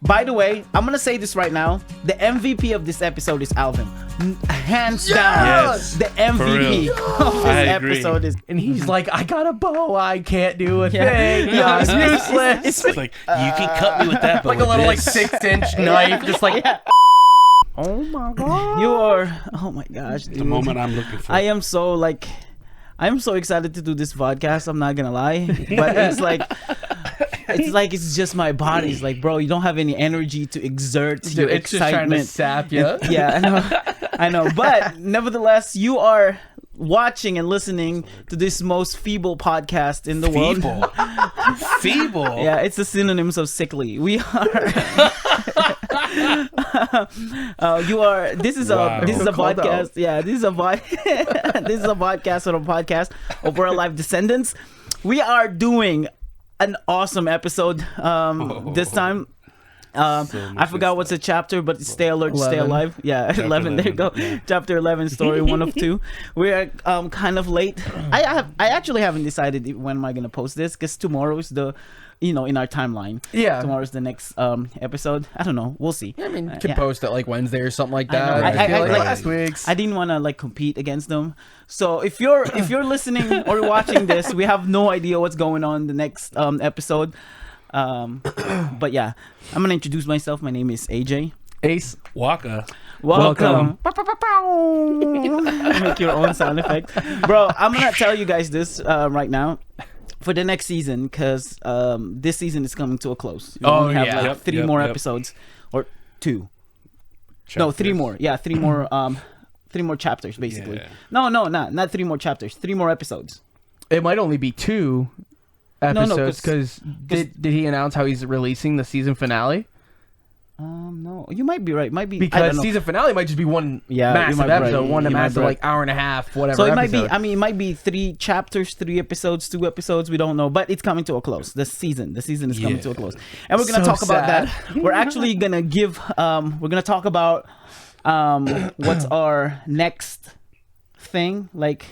By the way, I'm gonna say this right now. The MVP of this episode is Alvin. Hands down. Yes. The MVP of this episode is. And he's like, I got a bow. I can't do a thing. Yeah, it's useless. It's like, you can cut me with that, but like a little this. 6-inch knife, just like. Yeah. Oh my god. You are. Oh my gosh, dude. The moment I'm looking for. I am so excited to do this podcast. I'm not gonna lie, but it's just my body. It's like, bro, you don't have any energy to exert your It's just trying to excitement. sap you. I know. But nevertheless, you are watching and listening to this most feeble podcast in the world. Feeble. Yeah, it's the synonyms of sickly. We are. You are. This is a podcast. Yeah, this is a this is a podcast on a podcast of Real Life Descendants. We are doing an awesome episode this time. I forgot what's the chapter, but it's Stay Alert, 11. Stay Alive. Yeah, 11. There you go. Yeah. Chapter 11, story 1 of 2. We are kind of late. I actually haven't decided when am I gonna post this, because tomorrow is in our timeline. Yeah. Tomorrow's the next episode. I don't know. We'll see. I mean, you could post it like Wednesday or something like that. I feel like like last week's. I didn't want to compete against them. So if you're listening or watching this, we have no idea what's going on the next episode. But yeah, I'm gonna introduce myself. My name is AJ. Ace. Wakka. Welcome. Make your own sound effect, bro. I'm gonna tell you guys this right now. For the next season, because this season is coming to a close. We only have three more episodes, or 2. Chapters. No, 3 more. Yeah, 3 more. 3 more chapters, basically. Yeah. No, not 3 more chapters. 3 more episodes. It might only be 2 episodes because did he announce how he's releasing the season finale? No, you might be right. Might be because season finale might just be one massive episode, right. one massive hour and a half, whatever. So it episode. might be. I mean, it might be 3 chapters, 3 episodes, 2 episodes. We don't know, but it's coming to a close. The season is coming to a close, and we're gonna talk about that. We're actually gonna give. We're gonna talk about what's our next thing. Like,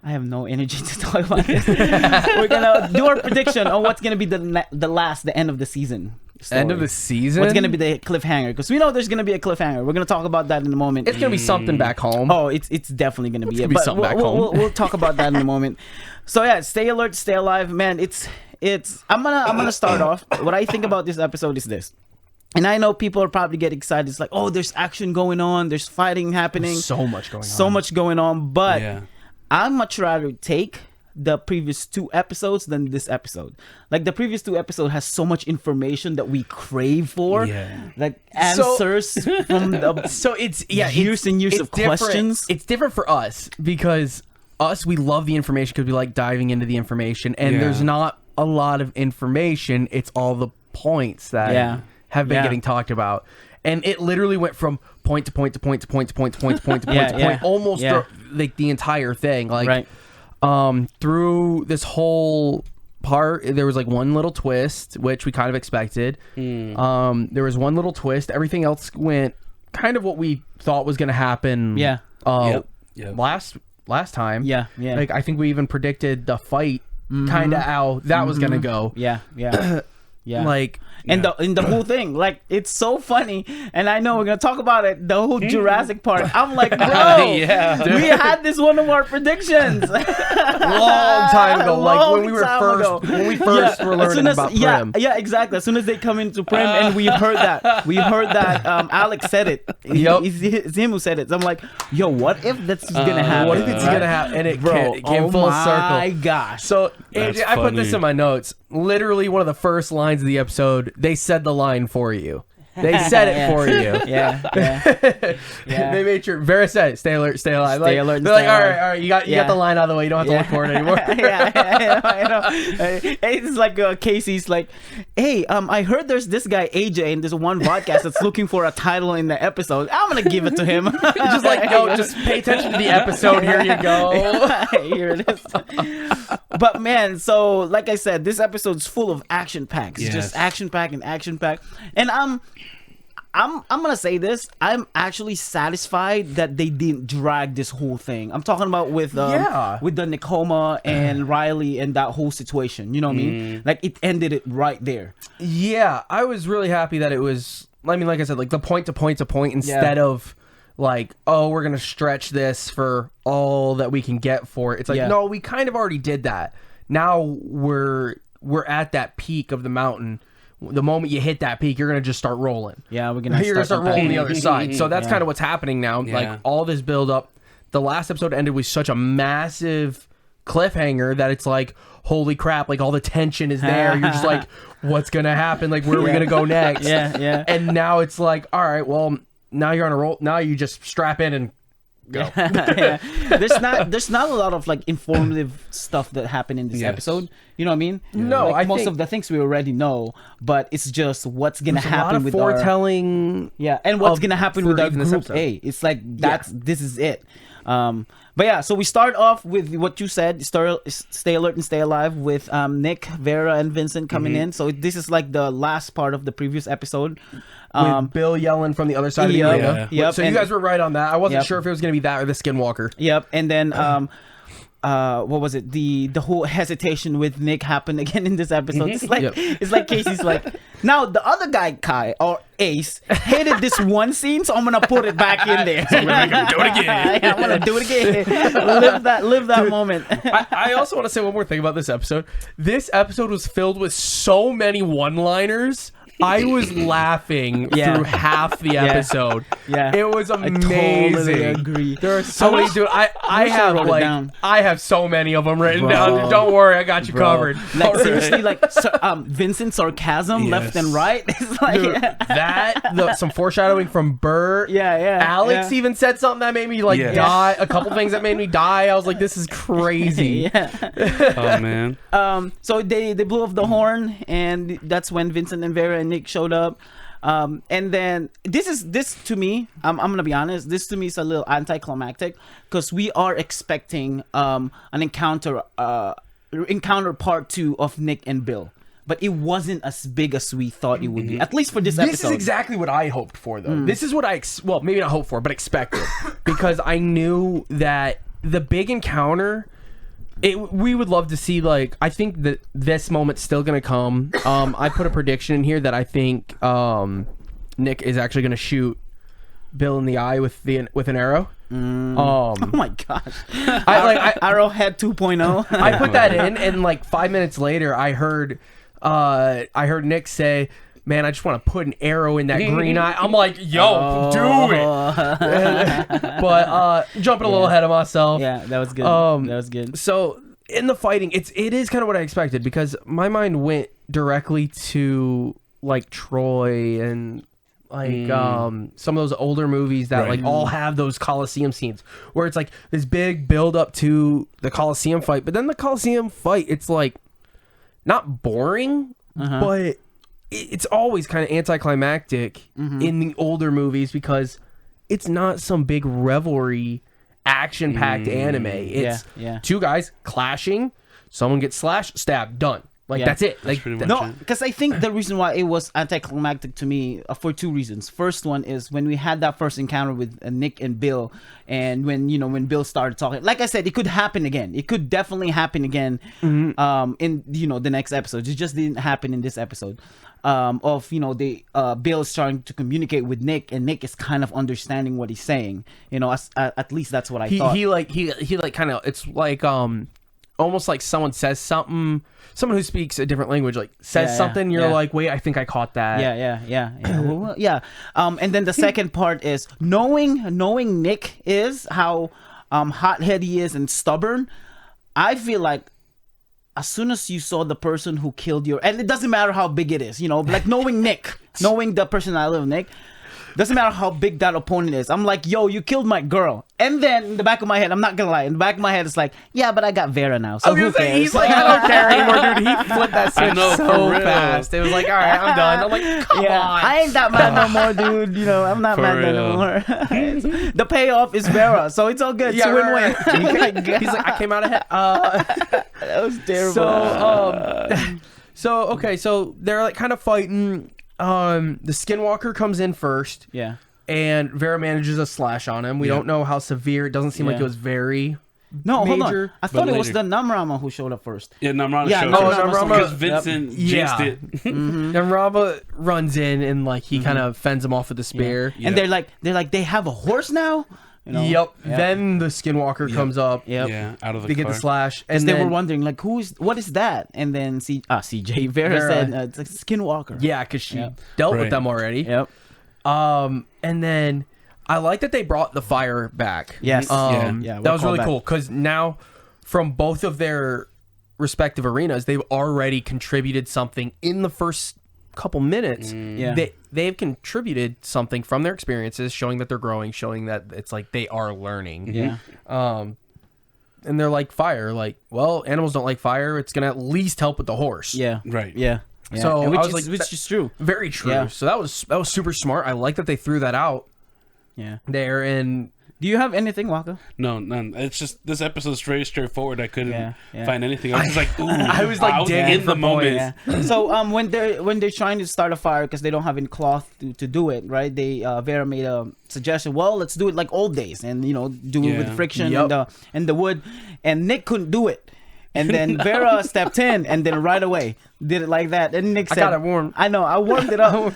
I have no energy to talk about this. We're gonna do our prediction on what's gonna be the end of the season. Story. End of the season? What's gonna be the cliffhanger? Because we know there's gonna be a cliffhanger. We're gonna talk about that in a moment. It's gonna be something back home. Oh, it's definitely gonna be it. But something back home. We'll talk about that in a moment. So yeah, stay alert, stay alive, man. It's. I'm gonna start off. What I think about this episode is this. And I know people are probably getting excited. It's like, oh, there's action going on. There's fighting happening. There's so much going on. So much going on. But I'd much rather take the previous 2 episodes than this episode. Like, the previous 2 episodes has so much information that we crave for. Yeah. Like, answers from the years and years of questions. It's different for us because we love the information because we like diving into the information. And there's not a lot of information. It's all the points that have been getting talked about. And it literally went from point to point to point to point to point to point to point to point to point, almost like the entire thing. Like, through this whole part, there was like one little twist, which we kind of expected. There was one little twist. Everything else went kind of what we thought was going to happen. Last time. Yeah. Like, I think we even predicted the fight, kind of how that was going to go. Yeah. Like, and the whole thing, like, it's so funny, and I know we're gonna talk about it. The whole Jurassic part, I'm like, bro, we had this one of our predictions long time ago, like when we first were learning about Prim. Yeah, exactly. As soon as they come into Prim, and we heard that Alex said it. It's him who said it. So I'm like, yo, what if that's gonna happen? What if it's gonna happen? And it came full circle. My gosh. So I put this in my notes. Literally, one of the first lines of the episode, they said the line for you. They said it for you. They made sure. Vera said it. Stay alert, stay alive. Stay alert. They're like, all right, you got the line out of the way. You don't have to look for it anymore. I know. It's like Casey's like, hey, I heard there's this guy AJ in this one podcast that's looking for a title in the episode. I'm gonna give it to him. Just like, no, just pay attention to the episode. Here you go. Here it is. But man, so like I said, this episode's full of action packs. Just action pack and action pack, and I'm gonna say this. I'm actually satisfied that they didn't drag this whole thing. I'm talking about with the Nakoma and Riley and that whole situation. You know what I mean? Like it ended it right there. Yeah, I was really happy that it was. I mean, like I said, like the point to point to point instead of like, oh, we're gonna stretch this for all that we can get for it. It's like, no, we kind of already did that. Now we're at that peak of the mountain. The moment you hit that peak, you're gonna just start rolling. Yeah, we're gonna start rolling the other side. So that's kind of what's happening now. Yeah. Like all this build up. The last episode ended with such a massive cliffhanger that it's like, holy crap! Like all the tension is there. You're just like, what's gonna happen? Like where are we gonna go next? Yeah. And now it's like, all right, well, now you're on a roll. Now you just strap in and go. There's not a lot of like informative stuff that happened in this episode. You know what I mean? No, like, I most think of the things we already know, but it's just what's gonna happen with foretelling. And what's gonna happen with our even this group episode. A. It's like this is it. But yeah, so we start off with what you said, stay alert and stay alive with Nick, Vera, and Vincent coming in. So this is like the last part of the previous episode. With Bill yelling from the other side of the arena. So you guys were right on that. I wasn't sure if it was going to be that or the Skinwalker. Yep, and then what was it? The whole hesitation with Nick happened again in this episode. It's like it's like Casey's like, now the other guy, Kai or Ace, hated this one scene, so I'm gonna put it back in there. So we're gonna do it again. I'm gonna do it again. live that moment. I also want to say one more thing about this episode. This episode was filled with so many one-liners. I was laughing through half the episode. Yeah. It was amazing. I totally agree. There are so many, dude. I have so many of them written down. Don't worry, I got you covered. Like seriously, like Vincent's sarcasm left and right. It's like dude, some foreshadowing from Burr. Alex even said something that made me die. A couple things that made me die. I was like, this is crazy. Oh man. So they blew off the horn, and that's when Vincent and Vera and Nick showed up. And then this to me, I'm gonna be honest, this to me is a little anticlimactic because we are expecting an encounter part 2 of Nick and Bill, but it wasn't as big as we thought it would be, at least for this episode. This is exactly what I hoped for, though. This is what well, maybe not hoped for, but expected, because I knew that the big encounter, we would love to see, like, I think that this moment's still gonna come. I put a prediction in here that I think Nick is actually gonna shoot Bill in the eye with an arrow. Oh my gosh. Arrowhead 2.0. I put that in, and like 5 minutes later I heard Nick say, man, I just want to put an arrow in that green eye. I'm like, yo, do it. But jumping a little ahead of myself. Yeah, that was good. That was good. So in the fighting, it is kind of what I expected, because my mind went directly to like Troy and like some of those older movies that like all have those Coliseum scenes where it's like this big build up to the Coliseum fight, but then the Coliseum fight, it's like not boring, but it's always kind of anticlimactic in the older movies because it's not some big revelry action-packed anime. It's two guys clashing, someone gets slashed, stabbed, done. Like that's it. Like no, because I think the reason why it was anticlimactic to me for 2 reasons. First one is when we had that first encounter with Nick and Bill, and when Bill started talking. Like I said, it could happen again. It could definitely happen again. In the next episode. It just didn't happen in this episode. Bill is trying to communicate with Nick, and Nick is kind of understanding what he's saying. At least that's what I thought. He kind of, it's like almost like someone says something, someone who speaks a different language like says something, you're like, wait, I think I caught that. And then the second part is knowing Nick is how hothead he is and stubborn. I feel like as soon as you saw the person who killed and it doesn't matter how big it is, like knowing Nick, knowing the personality of Nick, doesn't matter how big that opponent is. I'm like, yo, you killed my girl. And then in the back of my head, I'm not gonna lie, in the back of my head, it's like, yeah, but I got Vera now, so who cares? He's like, I don't care anymore, dude. He flipped that switch so fast. It was like, all right, I'm done. I'm like, come on. I ain't that mad no more, dude. I'm not mad no more. The payoff is Vera, so it's all good. It's a win-win. He's like, I came out ahead. That was terrible. So they're like kind of fighting. the Skinwalker comes in first. Yeah. And Vera manages a slash on him. We don't know how severe. It doesn't seem like it was very hold major. on. I thought it was the Namrama who showed up first. Yeah, Namrama showed up. Namrama. Because Vincent jinxed it. Namrama runs in and like he kind of fends him off with the spear. Yeah. And they're like they have a horse now. You know? Yep. Then the Skinwalker comes up. Yep. Yeah, out of the They car. get the slash, and they then were wondering like what is that? And then CJ Vera said it's like Skinwalker. yeah, because she dealt with them already. Yep. And then I like that they brought the fire back. Yes. That was really cool because now from both of their respective arenas, they've already contributed something in the first couple minutes. They've contributed something from their experiences, showing that they're growing, showing that it's like they are learning. Yeah. And they're like fire, like, well, animals don't like fire. It's gonna at least help with the horse. Yeah. Right. Yeah. So and I was like, which is true. Very true. Yeah. So that was super smart. I like that they threw that out. Yeah. There and do you have anything, Wakka? No, none. It's just this episode's very straightforward. I couldn't Yeah. find anything. I was just like, ooh. I was like digging in the moment. Yeah. So when they're trying to start a fire because they don't have any cloth to do it, right? They Vera made a suggestion. Well, let's do it like old days, and do it with friction and the wood. And Nick couldn't do it. And then Vera stepped in and then right away did it like that. And Nick said, I got it warm. I know, I warmed it up.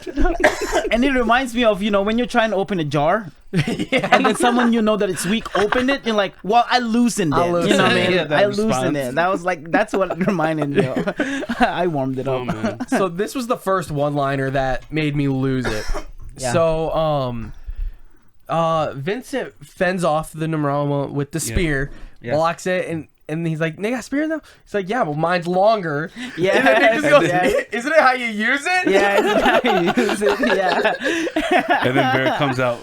And it reminds me of, when you're trying to open a jar and then someone that it's weak opened it, you're like, well, I loosened it. You know what I mean? Yeah, I loosened it. That was like, that's what it reminded me of. I warmed it up. Oh, man. So this was the first one-liner that made me lose it. Yeah. So Vincent fends off the Namrama with the spear, blocks it, and he's like, "They got spear now?" He's like, "Yeah, well, mine's longer." Yeah. And then Nick just goes, "Isn't it how you use it?" Yeah, isn't that how you use it? Yeah. And then Vera comes out.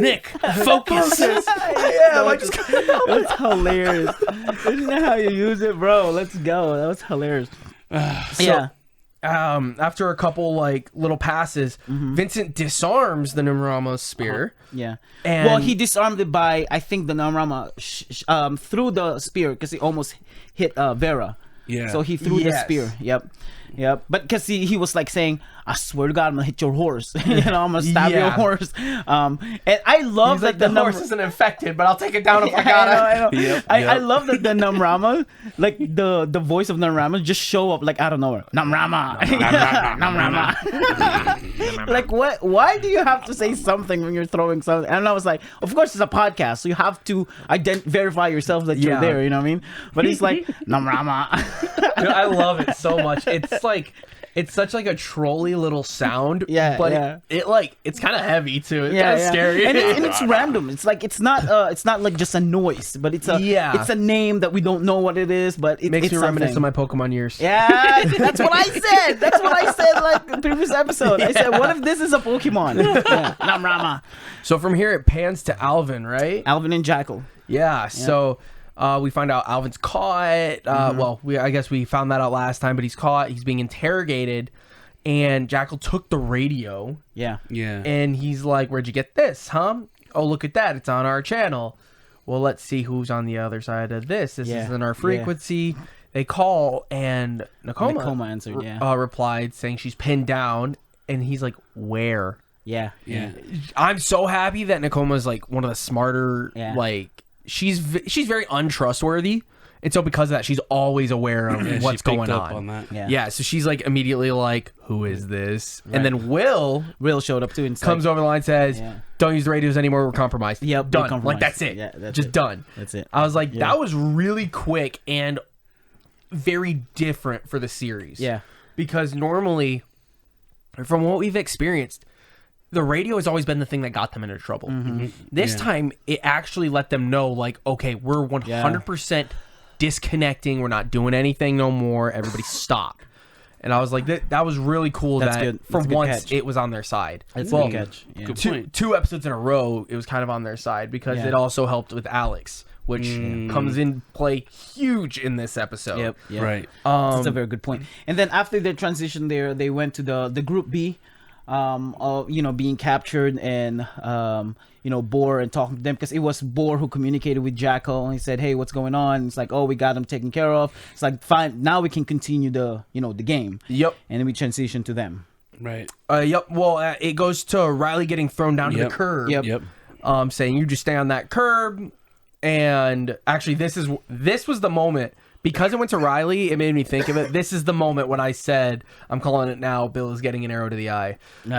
Nick, focus. Yeah, like just That's hilarious. Isn't that how you use it, bro? Let's go. That was hilarious. Yeah. After a couple like little passes, Vincent disarms the Namrama's spear. Yeah. And Well, he disarmed it by, I think, the Namrama threw the spear because he almost hit Vera. Yeah. So he threw the Yes. spear. Yep. But because he was like saying, I swear to God, I'm gonna hit your horse. I'm gonna stab your horse. And I love he's that like, the horse isn't infected, but I'll take it down if I got it. I know. Yep, I love that the Namrama, like the voice of Namrama, just show up like out of nowhere. Namrama. Namrama. Like what? Why do you have to say something when you're throwing something? And I was like, of course it's a podcast, so you have to verify yourself that you're there. You know what I mean? But he's like Namrama. Dude, I love it so much. It's such like a trolly little sound. But it's kind of heavy too. It's kind of scary. And it's random. It's like it's not like just a noise, but it's a name that we don't know what it is, but it makes it's me reminisce something. of my Pokemon years. Yeah, that's what I said. That's what I said like the previous episode. I said, what if this is a Pokemon? Yeah. Namrama. So from here it pans to Alvin, right? Alvin and Jackal. Yeah. So we find out Alvin's caught. Well, I guess we found that out last time, but he's caught. He's being interrogated, and Jackal took the radio. Yeah. Yeah. And he's like, "Where'd you get this, huh? Oh, look at that. It's on our channel. Well, let's see who's on the other side of this. This isn't our frequency." They call, and Nakoma answered. replied saying she's pinned down, and he's like, "Where?" Yeah. I'm so happy that Nakoma's like one of the smarter. Like she's very untrustworthy. And so because of that, she's always aware of what's going on. That. Yeah, so she's like immediately like, "Who is this?" Right. And then Will showed up too and comes over the line and says, "Don't use the radios anymore. We're compromised." Yep, done. compromised. Like that's it. Yeah, that's just it. done. That's it. I was like, that was really quick and very different for the series. Yeah, because normally, from what we've experienced, the radio has always been the thing that got them into trouble. This time, it actually let them know, like, okay, we're 100% disconnecting. We're not doing anything no more. Everybody stop. And I was like, that was really cool. That's that good. For That's once, catch. it was on their side. That's a good catch. Yeah. Good point. Two episodes in a row, it was kind of on their side because it also helped with Alex, which comes in play huge in this episode. Yep. Right. That's a very good point. And then after their transition there, they went to the group B, being captured and Boar and talking to them because it was Boar who communicated with Jackal and he said, "Hey, what's going on?" And it's like, "Oh, we got him taken care of." It's like, fine, now we can continue the game. Yep. And then we transition to them. Right. Yep. Well, it goes to Riley getting thrown down to the curb. Yep. Saying you just stay on that curb. And actually, this was the moment, because it went to Riley, it made me think of it. This is the moment when I said, I'm calling it now, Bill is getting an arrow to the eye. Like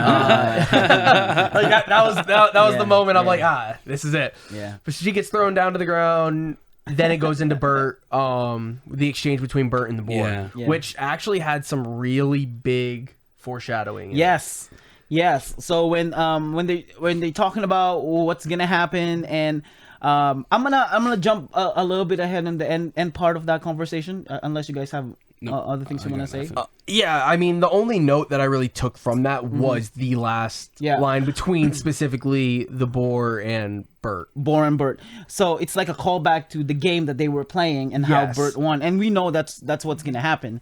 that was the moment. I'm like, this is it. Yeah. But she gets thrown down to the ground. Then it goes into Bert, the exchange between Bert and the boy, which actually had some really big foreshadowing. Yes. So when they talking about what's gonna happen, and I'm gonna jump a little bit ahead in the end part of that conversation, unless you guys have other things you want to say. Yeah, I mean, the only note that I really took from that was the last line between specifically the boar and Bert. So it's like a callback to the game that they were playing and how Bert won, and we know that's what's gonna happen.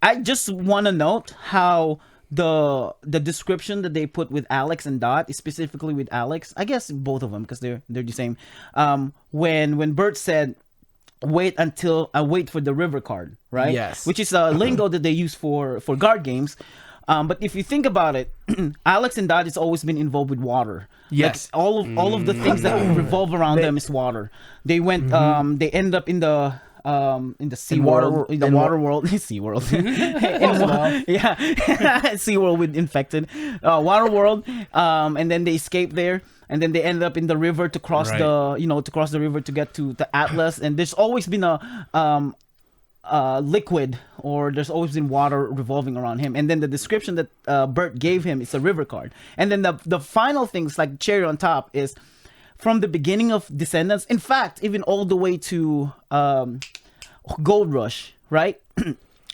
I just want to note how the description that they put with Alex and Dot, specifically with Alex, I guess both of them because they're the same. When Bert said, wait for the river card, right? Yes. Which is a lingo that they use for guard games. But if you think about it, Alex and Dot has always been involved with water. Yes. Like all of the things that revolve around them is water. They went they end up in the sea world, in the water world, Sea World, Sea World with infected, water world, and then they escape there, and then they end up in the river to cross the river to get to the Atlas, and there's always been a liquid, or there's always been water revolving around him, and then the description that Bert gave him is a river card, and then the final things like cherry on top is, from the beginning of Descendants, in fact, even all the way to Gold Rush, right?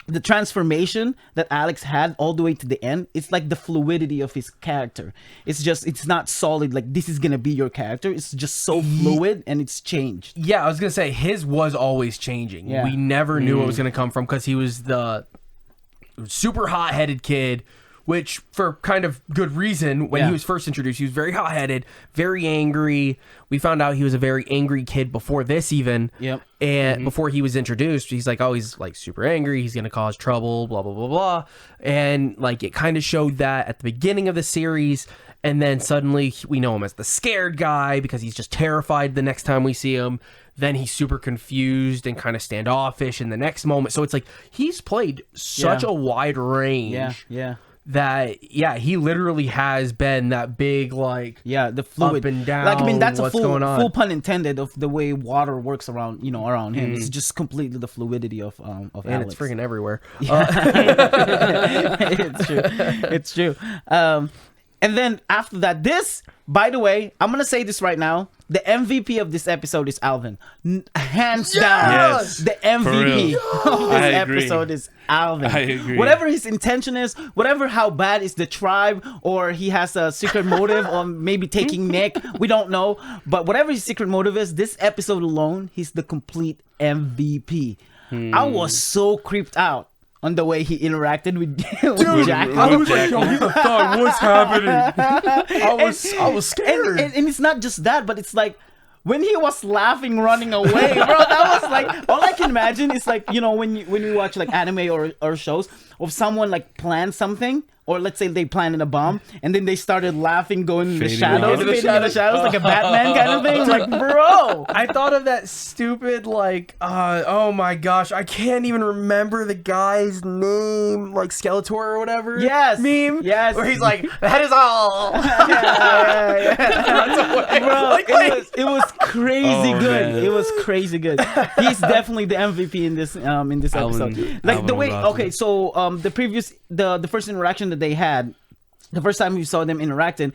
The transformation that Alex had all the way to the end, it's like the fluidity of his character. It's not solid, like this is gonna be your character. It's just so fluid, and it's changed. Yeah, I was gonna say, his was always changing. We never knew it was gonna come from, because he was the super hot-headed kid, which for kind of good reason. When he was first introduced, he was very hot-headed, very angry. We found out he was a very angry kid before this even. And before he was introduced, he's like, he's like super angry. He's going to cause trouble, blah, blah, blah, blah. And like, it kind of showed that at the beginning of the series. And then suddenly we know him as the scared guy because he's just terrified the next time we see him. Then he's super confused and kind of standoffish in the next moment. So it's like, he's played such a wide range. That he literally has been that big, like, the fluid up and down. Like, I mean, that's what's a going on. full pun intended of the way water works around him. It's just completely the fluidity of and Alex. it's freaking everywhere. It's true. And then after that, by the way, I'm gonna say this right now. The MVP of this episode is Alvin. Hands down. Yes, the MVP of this episode is Alvin. I agree. Whatever his intention is, how bad is the tribe, or he has a secret motive, or maybe taking Nick, we don't know. But whatever his secret motive is, this episode alone, he's the complete MVP. I was so creeped out on the way he interacted with Jack. I was like, yo, who the fuck? What's happening? I was scared. And it's not just that, but it's like, when he was laughing, running away, bro, that was like, all I can imagine is like, when you watch like anime or shows of someone like plan something, or let's say they planted a bomb, and then they started laughing, going in the shadows, like a Batman kind of thing. Like, bro, I thought of that stupid, like, oh my gosh, I can't even remember the guy's name, like Skeletor or whatever. Yes, meme. Yes, where he's like, that is all. Bro, it was crazy good. Man. It was crazy good. He's definitely the MVP in this episode. Like the way. Okay, so the first interaction that they had, the first time we saw them interacting,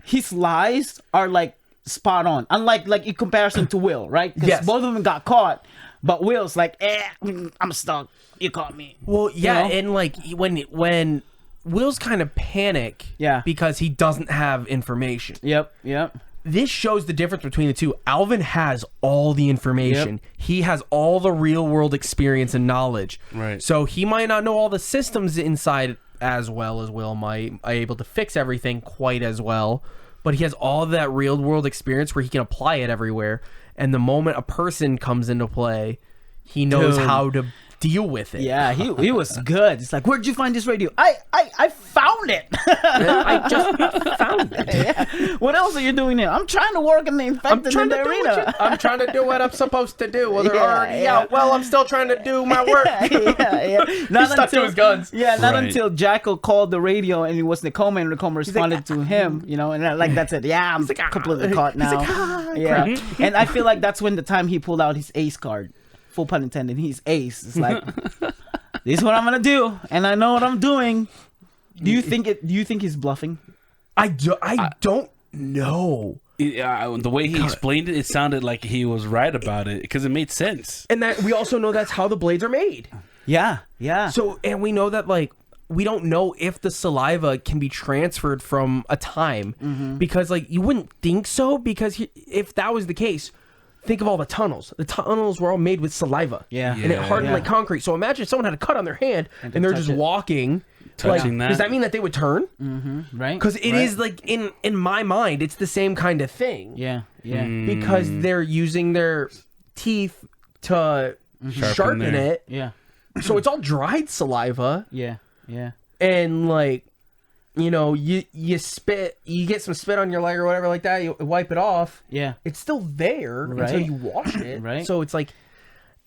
his lies are like spot on. Unlike like in comparison to Will, right? Because both of them got caught, but Will's like, I'm stuck. You caught me. Well, yeah, and like when Will's kind of panic, because he doesn't have information. Yep. This shows the difference between the two. Alvin has all the information. He has all the real world experience and knowledge. Right. So he might not know all the systems inside as well as Will might, able to fix everything quite as well. But he has all that real world experience where he can apply it everywhere. And the moment a person comes into play, he knows how to deal with it. Yeah, he was good. It's like, where'd you find this radio? I found it. I just found it. Yeah. What else are you doing here? I'm trying to work in the infected in the arena. I'm trying to do what I'm supposed to do. Well, they're already out. Well, I'm still trying to do my work. Yeah. Not stuck to his guns. Yeah, not until Jackal called the radio and it was Nakoma, and Nakoma responded to him, and like that's it. Yeah, I'm completely caught now. Yeah. And I feel like that's when the time he pulled out his ace card. Full pun intended. He's ace. It's like, this is what I'm gonna do, and I know what I'm doing. Do you think he's bluffing? I don't know. The way he explained it, it sounded like he was right about it because it made sense. And that we also know that's how the blades are made. Yeah. So, and we know that we don't know if the saliva can be transferred from a time because you wouldn't think so, because if that was the case, think of all the tunnels. The tunnels were all made with saliva. Yeah. And it hardened like concrete. So imagine if someone had a cut on their hand and they're just walking. Touching that. Does that mean that they would turn? Mm-hmm. Right. Because it is in my mind, it's the same kind of thing. Yeah. Because they're using their teeth to sharpen it. Yeah. So it's all dried saliva. Yeah. And you spit, you get some spit on your leg or whatever like that, you wipe it off. Yeah. It's still there until you wash it. Right. So it's like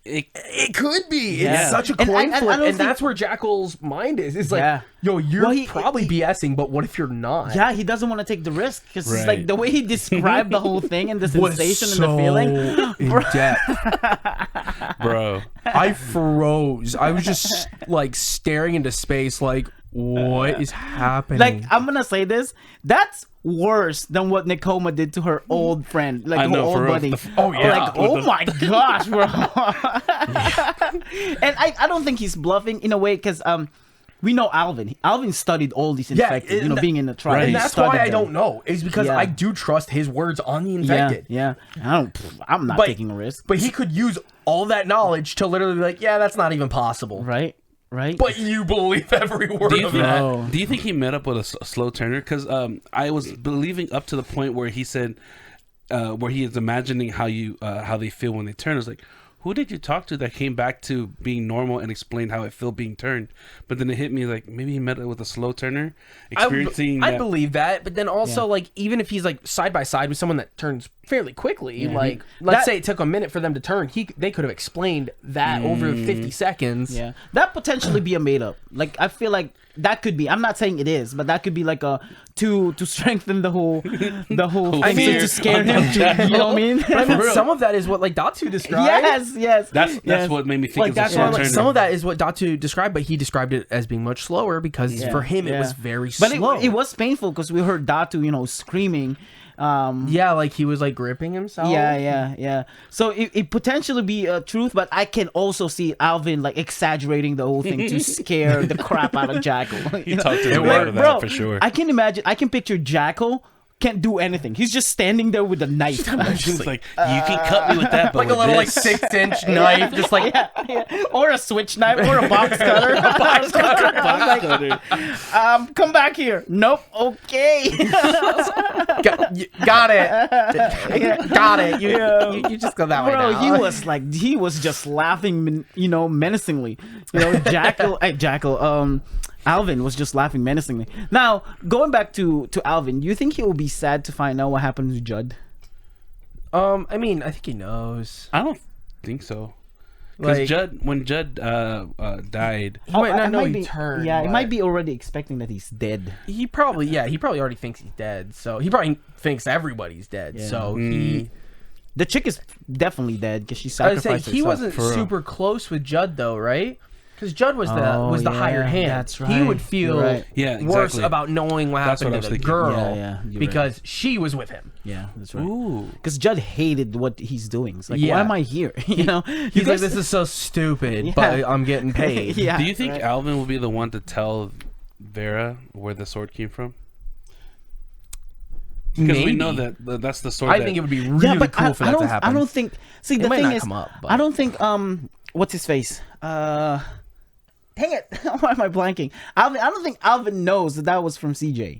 it could be. Yeah. It's such a coin flip, and think... that's where Jackal's mind is. It's like, you're probably BSing, but what if you're not? Yeah, he doesn't want to take the risk because it's like the way he described the whole thing and the sensation and the feeling. In depth. Bro. I froze. I was just staring into space what is happening? I'm gonna say this. That's worse than what Nakoma did to her old friend, her old buddy. Oh yeah. Oh my gosh, bro. And I don't think he's bluffing in a way because we know Alvin. Alvin studied all these infected, being in the tribe. Right. And that's why I don't know. Is because I do trust his words on the infected. Yeah. I'm not taking a risk. But he could use all that knowledge to literally be like, yeah, that's not even possible. Right. But you believe every word of that. Do you think he met up with a slow turner? Because I was believing up to the point where he said, where he is imagining how they feel when they turn. I was like, who did you talk to that came back to being normal and explained how it felt being turned? But then it hit me maybe he met it with a slow turner, experiencing. I believe that, but then also even if he's side by side with someone that turns fairly quickly, let's say it took a minute for them to turn, they could have explained that over 50 seconds. Yeah, that potentially be a made up. I feel like that could be. I'm not saying it is, but that could be to strengthen the whole thing, to scare him. You know what I mean? But I mean, some of that is what Datu described. Yes. That's what made me think that's why some of that is what Datu described, but he described it as being much slower because for him it was very slow. But it was painful because we heard Datu, screaming. He was gripping himself. Yeah. So it potentially be a truth, but I can also see Alvin exaggerating the whole thing to scare the crap out of Jackal. He talked to him about that for sure. I can picture Jackal can't do anything. He's just standing there with a knife. Just you can cut me with that, but a little 6-inch knife, just or a switch knife, or a box cutter. Come back here. Nope. Okay. Got it. Got it. You just go that way now. He was just laughing, menacingly. Alvin was just laughing menacingly. Now, going back to Alvin, do you think he will be sad to find out what happened to Judd? I mean, I think he knows. I don't think so. Because when Judd died, he might not know he turned. Yeah, he might be already expecting that he's dead. He probably already thinks he's dead. So he probably thinks everybody's dead. Yeah. So the chick is definitely dead because she sacrificed herself. He wasn't super close with Judd though, right? Because Judd was the hired hand. That's right. He would feel worse about knowing what happened to the girl because she was with him. Yeah, that's right. Because Judd hated what he's doing. It's why am I here? He's like, this is so stupid, but I'm getting paid. Do you think Alvin will be the one to tell Vera where the sword came from? Because we know that's the sword. I think it would be really cool for that to happen. I don't think. See, the thing is, I don't think. What's his face? Dang it! Why am I blanking? Alvin. I don't think Alvin knows that was from CJ.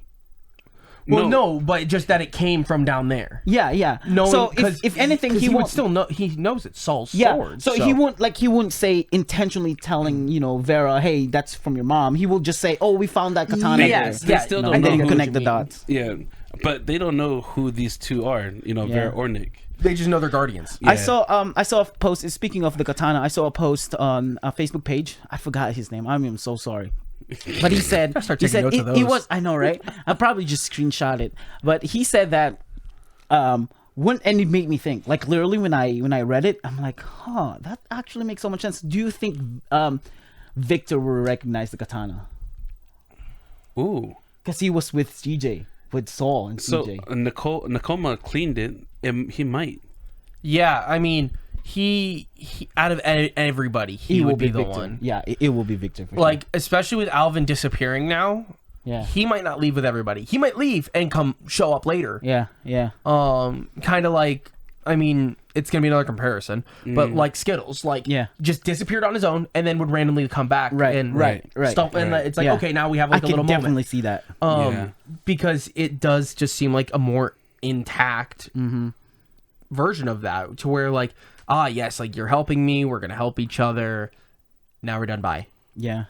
Well, no, but just that it came from down there. Yeah. Knowing, so if anything, he would won't still know. He knows it's Saul's yeah. sword. So he won't say intentionally telling Vera, hey, that's from your mom. He will just say, oh, we found that katana. Yes, there. They still don't and know then who connect the dots. Yeah, but they don't know who these two are. Vera or Nick. They just know they're guardians. Yeah. I saw a post. Speaking of the katana, I saw a post on a Facebook page. I forgot his name. I'm so sorry. But he said he was. I know, right? I probably just screenshot it. But he said that and it made me think. Like literally, when I read it, I'm like, that actually makes so much sense. Do you think Victor will recognize the katana? Ooh, because he was with CJ, with Saul and CJ. So Nakoma cleaned it. He might. Yeah, I mean, he out of everybody, he would be the Victor. one. Yeah, it will be Victor. For like, sure. especially with Alvin disappearing now. Yeah, he might not leave with everybody. He might leave and show up later. Yeah. Kind of like, I mean, it's gonna be another comparison, but like Skittles, just disappeared on his own and then would randomly come back. Right. Stop, and it's like, okay, now we have like a little moment. I can definitely see that. Because it does just seem like a more intact version of that, to where like, yes, like you're helping me, we're gonna help each other, now we're done, bye. Yeah.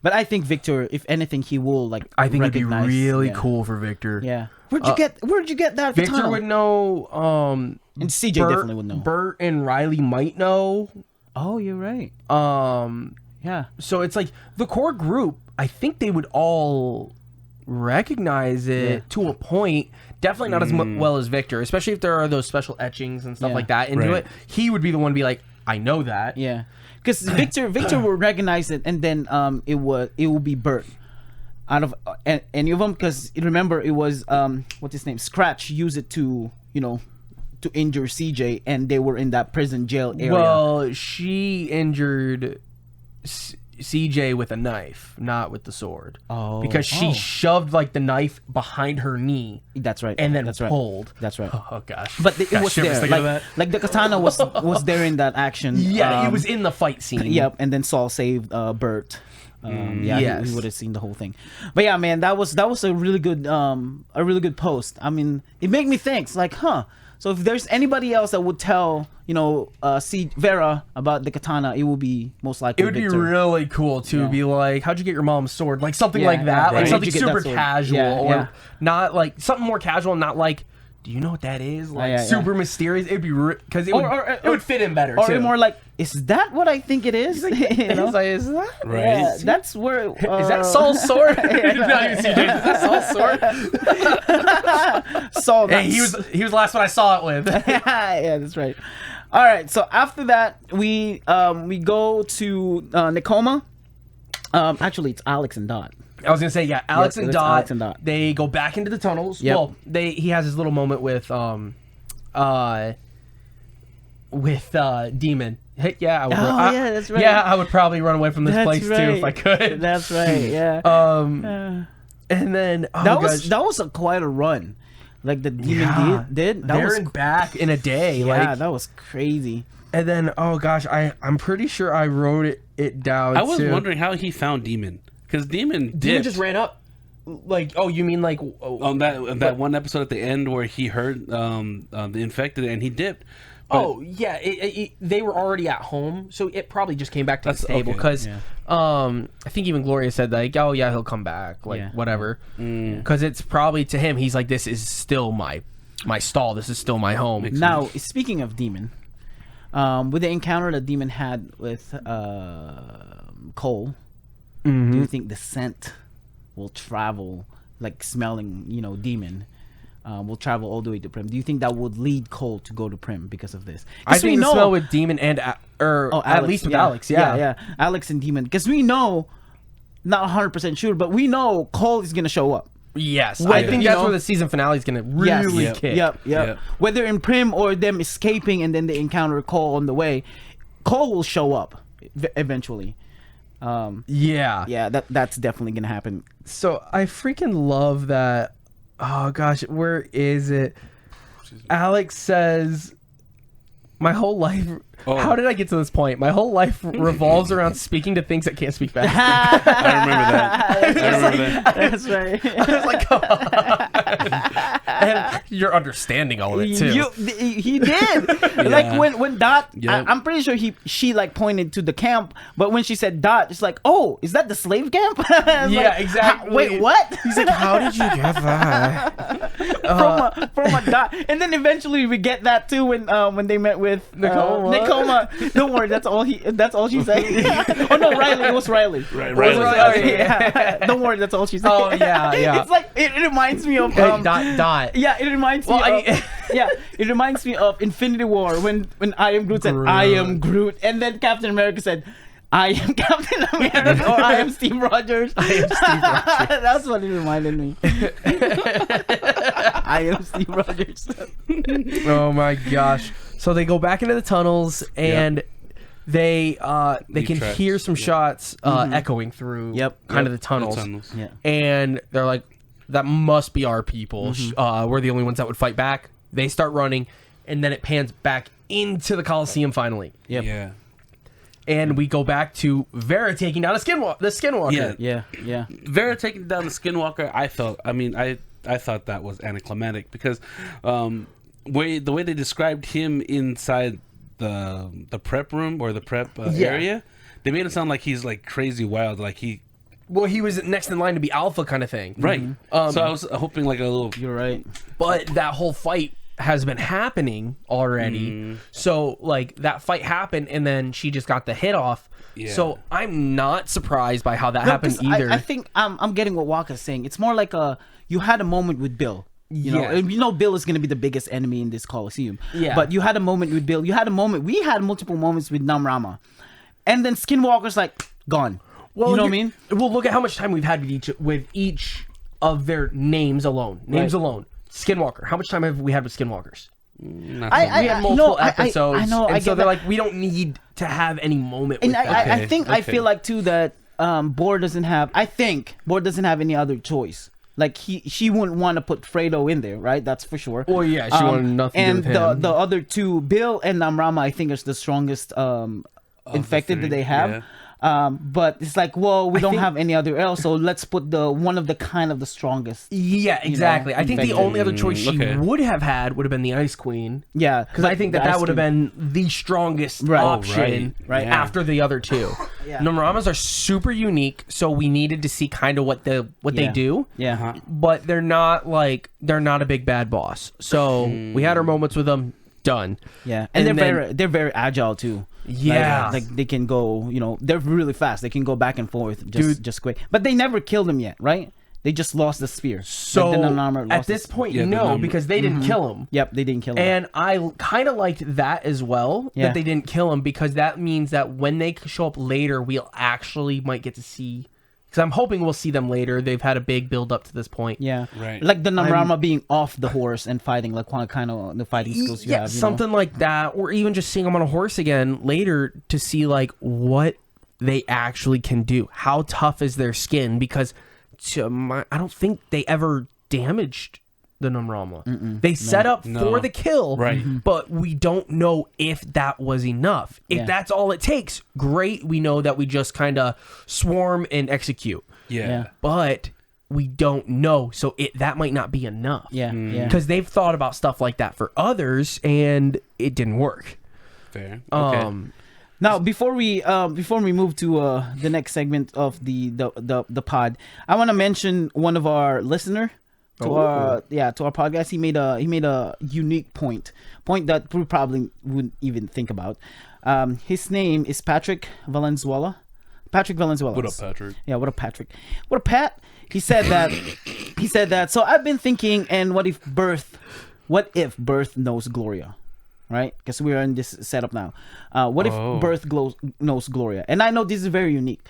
But I think Victor, if anything, he will I think it'd be really cool for Victor. Yeah. Where'd you get that? Victor katana? would know. And CJ definitely would know. Bert and Riley might know. Oh, you're right. Yeah. So it's like the core group, I think they would all recognize it to a point. Definitely not as well as Victor, especially if there are those special etchings and stuff like that into it. He would be the one to be like, I know that. Yeah. Because Victor will recognize it, and then it will be Bert out of any of them. Because remember, it was what's his name, Scratch used it to to injure CJ, and they were in that prison jail area. Well, she injured CJ with a knife, not with the sword. Because she shoved the knife behind her knee. That's right. And then that's pulled. Right. That's right. Oh gosh. But it was there. Like the katana was there in that action. Yeah, it was in the fight scene. Yep. And then Saul saved Bert. Yes. he would have seen the whole thing. But yeah, man, that was a really good post. I mean, it made me think. It's like, so if there's anybody else that would tell, Vera about the katana, it will be most likely It would Victor. be really cool to be like, how'd you get your mom's sword? Like something like that. Like something super casual. Or not like something more casual, not like, do you know what that is? Like super mysterious. It'd be because it would fit in better. Or more like, is that what I think Is it is? that right? Yeah, that's where. Is that Saul's sword? Not even CJ. Is that Saul's sword? Saul. Hey, he was the last one I saw it with. Yeah, that's right. All right. So after that, we go to Nakoma. Actually, it's Alex and Dot. I was gonna say, Alex and Dot. They go back into the tunnels. Yep. Well, he has his little moment with Demon. Yeah, I would, yeah, that's right. Yeah, I would probably run away from this place too if I could. That's right. Yeah. And then that was quite a run, like the Demon did. That was back in a day. Yeah, that was crazy. And then I'm pretty sure I wrote it down. I was wondering how he found Demon. Because Demon just ran up. Like, you mean like on that one episode at the end where he heard the infected and he dipped. But, they were already at home, so it probably just came back to the stable. Because I think even Gloria said like, he'll come back, whatever. Because it's probably to him, he's like, this is still my stall. This is still my home. Now, speaking of Demon, with the encounter that Demon had with Cole. Do you think the scent will travel, like smelling, Demon, will travel all the way to Prim? Do you think that would lead Cole to go to Prim because of this? I think the smell with Demon and at least with Alex, yeah, Alex and Demon, because we know, not 100% sure, but we know Cole is gonna show up. Yes, I think that's where the season finale is gonna really kick. Yep. Whether in Prim or them escaping and then they encounter Cole on the way, Cole will show up eventually. That's definitely gonna happen. So I freaking love that. Oh gosh, where is it? Alex says, my whole life, how did I get to this point? My whole life revolves around speaking to things that can't speak back. I remember that. That's right. I was like, come on. And you're understanding all of it too. He did. Like when Dot, I'm pretty sure she like pointed to the camp, but when she said Dot, it's like, oh, is that the slave camp? Yeah, exactly. Wait, what? He's like, how did you get that? From a Dot, and then eventually we get that too when they met with Nakoma. Don't worry, that's all she said. Oh no, Riley. It was Riley. Right, Riley. Yeah. Don't worry, that's all she said. Oh yeah. It's like it reminds me of Dot. Yeah, it reminds me it reminds me of Infinity War when I am Groot said I am Groot, and then Captain America said I am Captain America or I am Steve Rogers. I am Steve Rogers. That's what it reminded me. I am Steve Rogers. Oh my gosh. So they go back into the tunnels and they can hear some shots echoing through kind of the tunnels. Yeah. And they're like, that must be our people. We're the only ones that would fight back. They start running, and then it pans back into the Coliseum finally. Yep. Yeah. And we go back to Vera taking down the Skinwalker. Yeah. Vera taking down the Skinwalker, I thought that was anticlimactic because the way they described him inside the prep room or the prep area, they made it sound like he's like crazy wild, like he. Well, he was next in line to be Alpha kind of thing. Right. So I was hoping like a little. You're right. But that whole fight has been happening already. So like that fight happened and then she just got the hit off. Yeah. So I'm not surprised by how that happened either. I think I'm getting what Wakka's saying. It's more like you had a moment with Bill. You know Bill is going to be the biggest enemy in this Coliseum. Yeah. But you had a moment with Bill. We had multiple moments with Namrama. And then Skinwalker's like gone. Well, you know what I mean? Well, look at how much time we've had with each of their names alone. Alone. Skinwalker. How much time have we had with Skinwalkers? We had multiple episodes. I know. So they're like, we don't need to have any moment with them. I feel like too that Bohr doesn't have any other choice. Like she wouldn't want to put Fredo in there, right? That's for sure. Well, yeah, she wanted nothing to do with him. And the other two, Bill and Namrama, I think is the strongest infected that they have. Yeah. But it's like, well, we don't have any other else, so let's put one of the strongest. Yeah, exactly. I think the only other choice she would have had would have been the Ice Queen. Yeah, because I think that would have been the strongest option after the other two. Namramas are super unique, so we needed to see kind of what they do. Yeah, but they're not a big bad boss. So we had our moments with them. Done. Yeah, and they're very agile too. Yeah, like they can go. They're really fast. They can go back and forth just quick. But they never killed him yet, right? They just lost the spear. So at this point, because they didn't kill him. Yep, they didn't kill him. And I kind of liked that as well, that they didn't kill him, because that means that when they show up later, we'll actually might get to see. Because I'm hoping we'll see them later. They've had a big build up to this point. Yeah, right. Like the Namrama being off the horse and fighting, like kind of the fighting skills you have. Something like that, or even just seeing them on a horse again later to see like what they actually can do. How tough is their skin? Because I don't think they ever damaged the Namrama. They set up for the kill, right? But we don't know if that was enough. If that's all it takes, great. We know that we just kind of swarm and execute. Yeah. But we don't know, so that might not be enough. Yeah. Because they've thought about stuff like that for others, and it didn't work. Fair. Okay. Now, before we move to the next segment of the pod, I want to mention one of our listener. To our podcast, he made a unique point that we probably wouldn't even think about. His name is Patrick Valenzuela. What up, Patrick? Yeah, what up, Patrick? What up, Pat? He said that. So I've been thinking, and what if Birth knows Gloria, right? Because we are in this setup now. What if Birth knows Gloria? And I know this is very unique.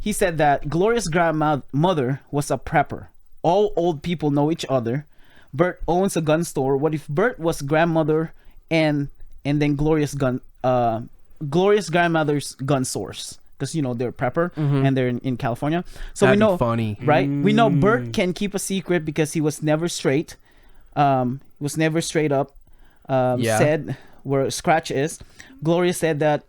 He said that Gloria's grandmother was a prepper. All old people know each other. Bert owns a gun store. What if Bert was grandmother and then Gloria's grandmother's gun source? Because they're prepper and they're in California. So that'd we know, be funny, right? We know Bert can keep a secret because he was never straight. Was never straight up. Said where Scratch is. Gloria said that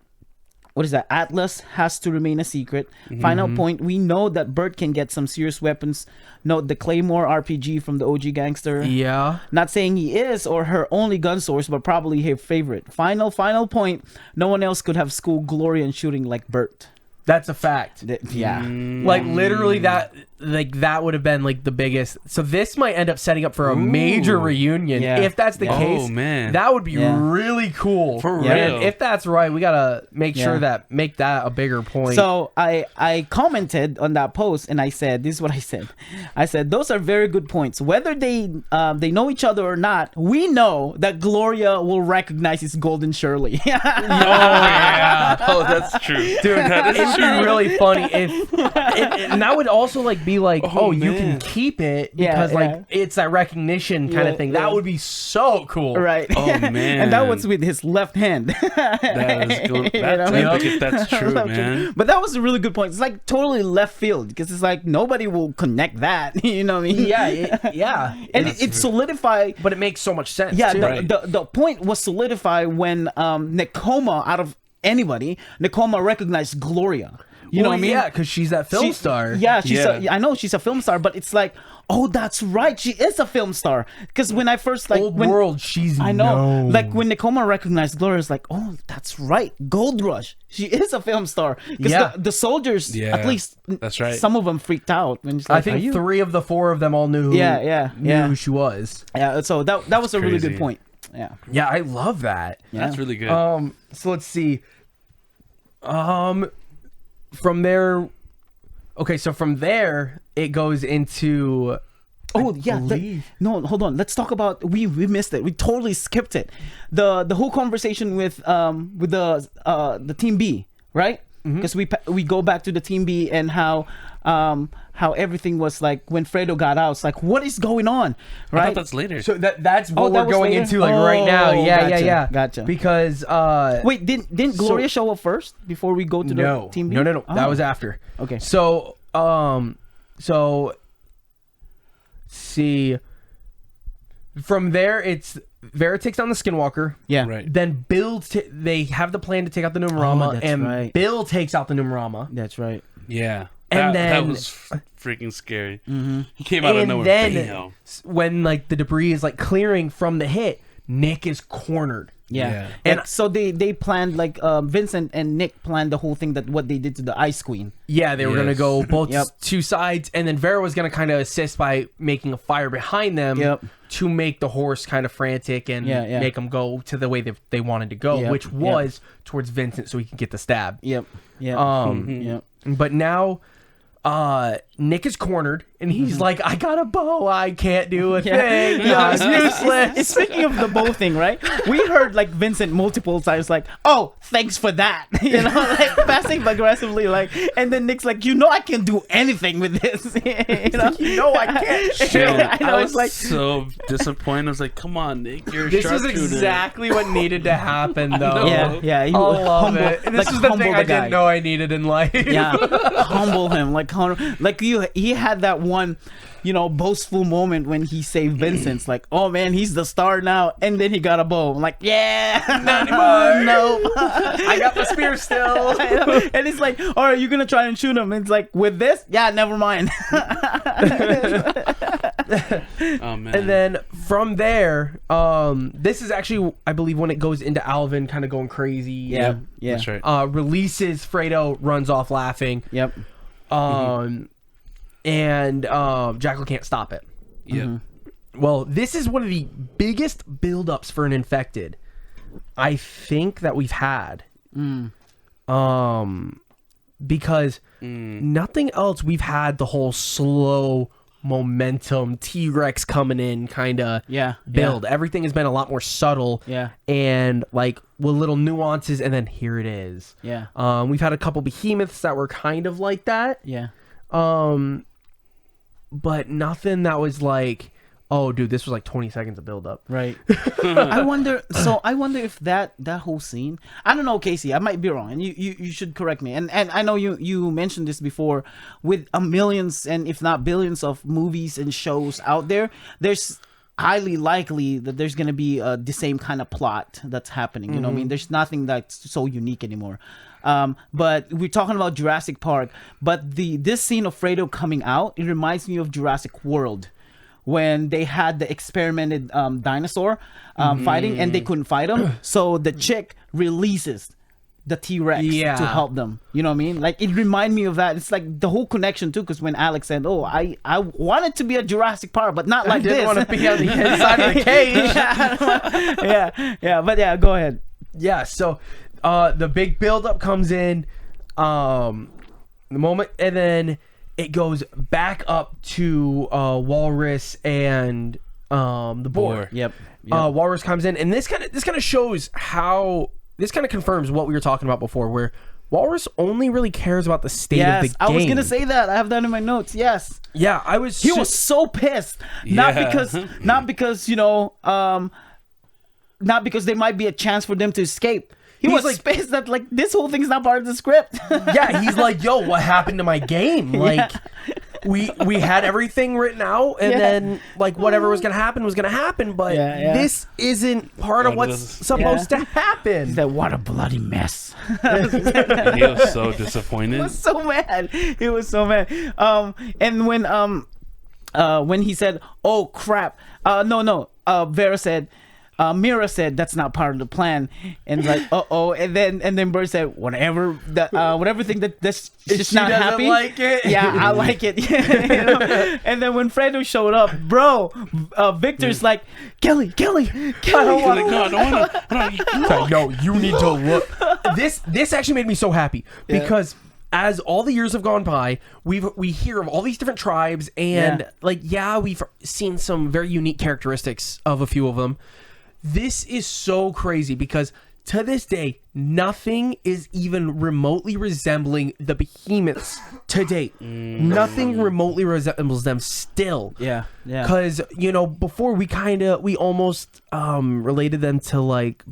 what is that? Atlas has to remain a secret. Final point. We know that Bert can get some serious weapons. Note the Claymore RPG from the OG gangster. Yeah. Not saying he is or her only gun source, but probably her favorite. Final point. No one else could have schooled Gloria in shooting like Bert. That's a fact. Yeah. Like literally that would have been like the biggest. So this might end up setting up for a major reunion. Yeah. If that's the case. Oh man. That would be really cool. For real. And if that's right, we gotta make sure make that a bigger point. So I commented on that post and I said, this is what I said. I said, those are very good points. Whether they know each other or not, we know that Gloria will recognize his Golden Shirley. Oh yeah. Oh, that's true. Dude, it'd be really funny if and that would also like be like, you can keep it because like it's that recognition kind of thing. That would be so cool. Right. Oh man. And that was with his left hand. That is cool. That's true, man. But that was a really good point. It's like totally left field because it's like nobody will connect that. You know what I mean? Yeah. And it solidified. But it makes so much sense. Yeah, too. the point was solidified when Nakoma, out of anybody, Nakoma recognized Gloria. You know what I mean? Yeah, because she's that film star. Yeah, I know she's a film star, but it's like, oh, that's right, she is a film star. Because when I first world, she's I know, known. like when Nakoma recognized Gloria, it's like, oh, that's right, Gold Rush, she is a film star. Because the soldiers, at least, that's right. some of them freaked out when it's like, I think 3 of the 4 of them all knew. Knew who she was. Yeah, so that was a really good point. Yeah, I love that. Yeah. That's really good. So let's see. From there, from there it goes into. Oh yeah, no, hold on. Let's talk about we missed it. We totally skipped it. The whole conversation with the team B, right? Because we go back to the team B and how everything was like when Fredo got out. It's like, what is going on, right? I thought that's later. So that's what that we're going later? into like right now. Yeah, Gotcha. Because wait, didn't Gloria show up first before we go to the team B? No. That was after. Okay. So see, from there it's Vera takes down the Skinwalker. Yeah. Right. Then they have the plan to take out the Numerama, and Bill takes out the Numerama. That's right. Yeah. And that was freaking scary. He came out of nowhere. Then when like the debris is like clearing from the hit, Nick is cornered. Yeah. And so they planned like Vincent and Nick planned the whole thing that what they did to the Ice Queen. Yeah, they were gonna go both 2 sides, and then Vera was gonna kind of assist by making a fire behind them to make the horse kind of frantic and make them go to the way that they wanted to go, which was towards Vincent so he could get the stab. But now Nick is cornered and he's like, I got a bow, I can't do a thing. I'm useless. Speaking of the bow thing, right? We heard like Vincent multiple times like, oh, thanks for that. You know, like passive aggressively, like, and then Nick's like, I can't do anything with this. I can't shoot. I was like so disappointed. I was like, come on, Nick, you're a This is sharpshooter. exactly what needed to happen though. Yeah. I love it. This is the thing I didn't know I needed in life. Yeah. Humble him. Like he had that one, boastful moment when he saved Vincent's like, oh man, he's the star now, and then he got a bow. I'm like, yeah, not anymore. No, I got the spear still. And it's like, all right, you're gonna try and shoot him. It's like, with this, yeah, never mind. Oh man. And then from there, this is actually, I believe, when it goes into Alvin kind of going crazy. Yeah. That's right. Releases Fredo, runs off laughing. Yep. And Jackal can't stop it. Yeah. Well, this is one of the biggest buildups for an infected I think that we've had. Because nothing else we've had the whole slow momentum T-Rex coming in kind of build. Everything has been a lot more subtle and like with little nuances, and then here it is. We've had a couple behemoths that were kind of like that. But nothing that was like, oh dude, this was like 20 seconds of build up. Right. I wonder if that whole scene, I don't know, Casey, I might be wrong, and you should correct me. And I know you mentioned this before, with millions and if not billions of movies and shows out there, there's highly likely that there's gonna be the same kind of plot that's happening. You know what I mean? There's nothing that's so unique anymore. But we're talking about Jurassic Park. But this scene of Fredo coming out, it reminds me of Jurassic World, when they had the experimented dinosaur fighting, and they couldn't fight him. So the chick releases the T-Rex to help them. You know what I mean? Like, it reminded me of that. It's like the whole connection too, because when Alex said, "Oh, I wanted to be a Jurassic Park, but not like this." I didn't want to be on the inside of the cage. But yeah, go ahead. Yeah, so the big build-up comes in, the moment, and then it goes back up to Walrus and the boar. Yep. Walrus comes in, and this kind of shows how. This kind of confirms what we were talking about before, where Walrus only really cares about the state of the game. I was gonna say that. I have that in my notes. Yes. Yeah, He was so pissed, not because not because there might be a chance for them to escape. He was like pissed that like this whole thing's not part of the script. Yeah, he's like, "Yo, what happened to my game?" Like. We had everything written out, and then like whatever was gonna happen, but this isn't part of what's supposed to happen. He said, "What a bloody mess!" He was so disappointed. He was so mad. And when he said, "Oh crap," Vera said. Mira said that's not part of the plan, and like and then Bird said whatever thing that's just not happy. Like it. Yeah, I like it. You know? And then when Fredo showed up, bro, Victor's like Kelly. I don't want to go. No, you need to look. This actually made me so happy because. As all the years have gone by, we hear of all these different tribes, and we've seen some very unique characteristics of a few of them. This is so crazy because to this day, nothing is even remotely resembling the behemoths to date. Nothing remotely resembles them still. Yeah. Because, before we almost related them to like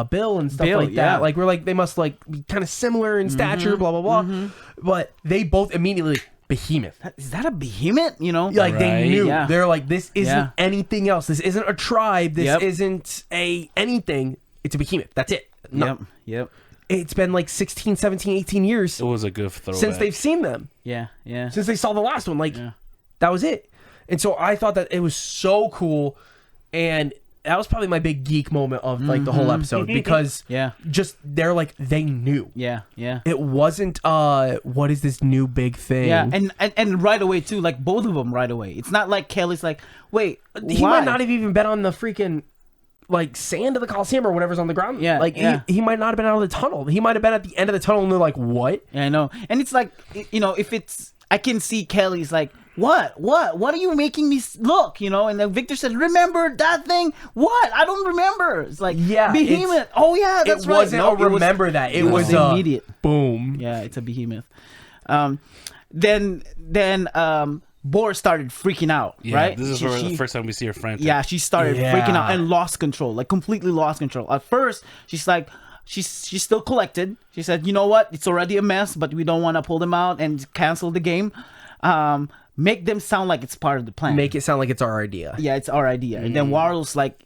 Bill and stuff like that. Like, we're like, they must like be kind of similar in stature, blah, blah, blah. But they both immediately... Behemoth. Is that a behemoth? Like they knew. Yeah. They're like, this isn't anything else. This isn't a tribe. This isn't anything. It's a behemoth. That's it. No. Yep. It's been like 16, 17, 18 years. It was a good throwback. Since they've seen them. Yeah. Since they saw the last one. Like, that was it. And so I thought that it was so cool. And that was probably my big geek moment of like the whole episode because just they're like they knew. Yeah. It wasn't what is this new big thing? Yeah, and right away too, like both of them right away. It's not like Kelly's like, wait, he might not have even been on the freaking like sand of the Coliseum or whatever's on the ground. Yeah, like he might not have been out of the tunnel. He might have been at the end of the tunnel and they're like, what? Yeah, I know. And it's like, if it's, I can see Kelly's like, what are you making me look? And then Victor said, remember that thing? What? I don't remember. It's like, behemoth. Oh yeah, that's right. It wasn't that. It was immediate. Boom. Yeah, it's a behemoth. Then Boar started freaking out, right? This is the first time we see her frantic. Yeah, she started freaking out and lost control, like completely lost control. At first, she's like, she's still collected. She said, you know what? It's already a mess, but we don't want to pull them out and cancel the game. Make them sound like it's part of the plan. Make it sound like it's our idea. Yeah, it's our idea. And then Warl's like,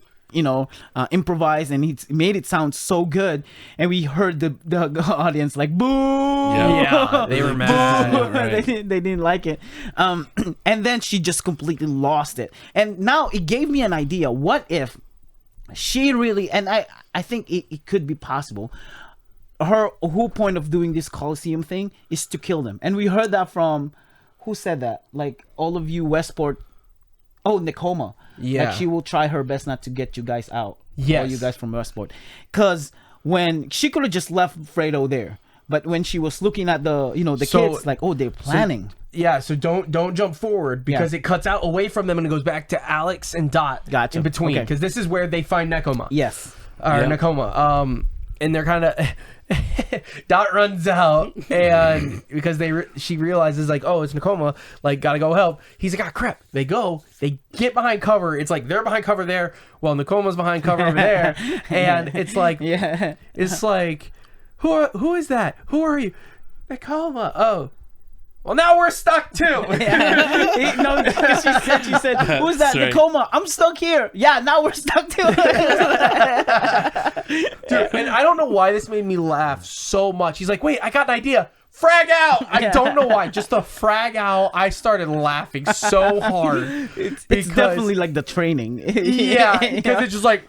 improvised, and he made it sound so good. And we heard the audience like, boo! Yeah, they were mad. Right. They didn't like it. And then she just completely lost it. And now it gave me an idea. What if she really, and I think it could be possible, her whole point of doing this Coliseum thing is to kill them. And we heard that from... Who said that? Like, all of you Westport... Oh, Nakoma. Yeah. Like, she will try her best not to get you guys out. Yes. All you guys from Westport. Because when... She could have just left Fredo there. But when she was looking at the kids, like, oh, they're planning. So don't jump forward because it cuts out away from them and it goes back to Alex and Dot in between. Because this is where they find Nakoma. Yes. Nakoma. And they're kind of... Dot runs out and because she realizes like, oh, it's Nakoma, like gotta go help. He's like, ah, crap. They get behind cover. It's like they're behind cover there while Nakoma's behind cover over there. And it's like it's like who is that? Who are you? Nakoma. Oh, well, now we're stuck too. No, she said, who's that? Nakoma. I'm stuck here. Yeah, now we're stuck too. Dude, and I don't know why this made me laugh so much. He's like, wait, I got an idea. Frag out. I don't know why. Just the frag out. I started laughing so hard. It's definitely like the training. Yeah, because it's just like,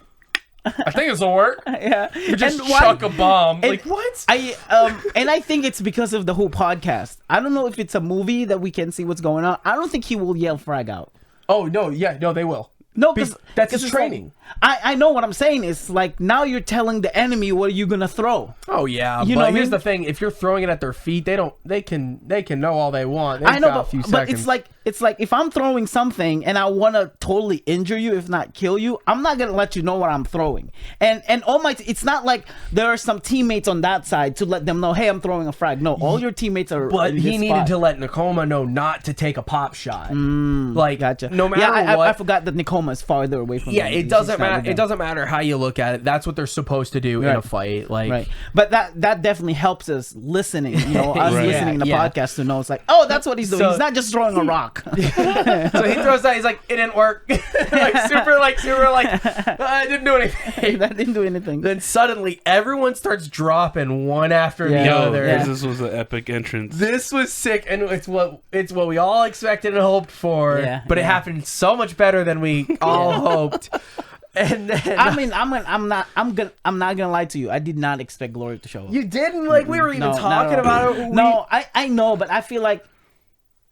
I think this will work. Yeah, you just chuck a bomb. And, like what? And I think it's because of the whole podcast. I don't know if it's a movie that we can see what's going on. I don't think he will yell frag out. Oh no, yeah, no, they will. No, because that's his training. I know what I'm saying is like now you're telling the enemy what are you gonna throw. Oh yeah, but here's the thing: if you're throwing it at their feet, they can know all they want. I know, but it's like if I'm throwing something and I want to totally injure you, if not kill you, I'm not gonna let you know what I'm throwing. And it's not like there are some teammates on that side to let them know, hey, I'm throwing a frag. No, all your teammates are. But he needed to let Nakoma know not to take a pop shot. Like, gotcha. No matter what, I forgot that Nakoma is farther away from. Yeah, it doesn't matter. It doesn't matter how you look at it. That's what they're supposed to do in a fight. Like, right. But that definitely helps us listening. You know, us listening to the podcast to know it's like, oh, that's what he's doing. He's not just throwing a rock. So he throws that. He's like, it didn't work. super. I didn't do anything. That didn't do anything. Then suddenly everyone starts dropping one after the other. Yeah. This was an epic entrance. This was sick, and it's what we all expected and hoped for. Yeah, but it happened so much better than we all hoped. And then, I mean, I'm not gonna lie to you. I did not expect Gloria to show up. You didn't? Like, we were even talking about it. No, I know, but I feel like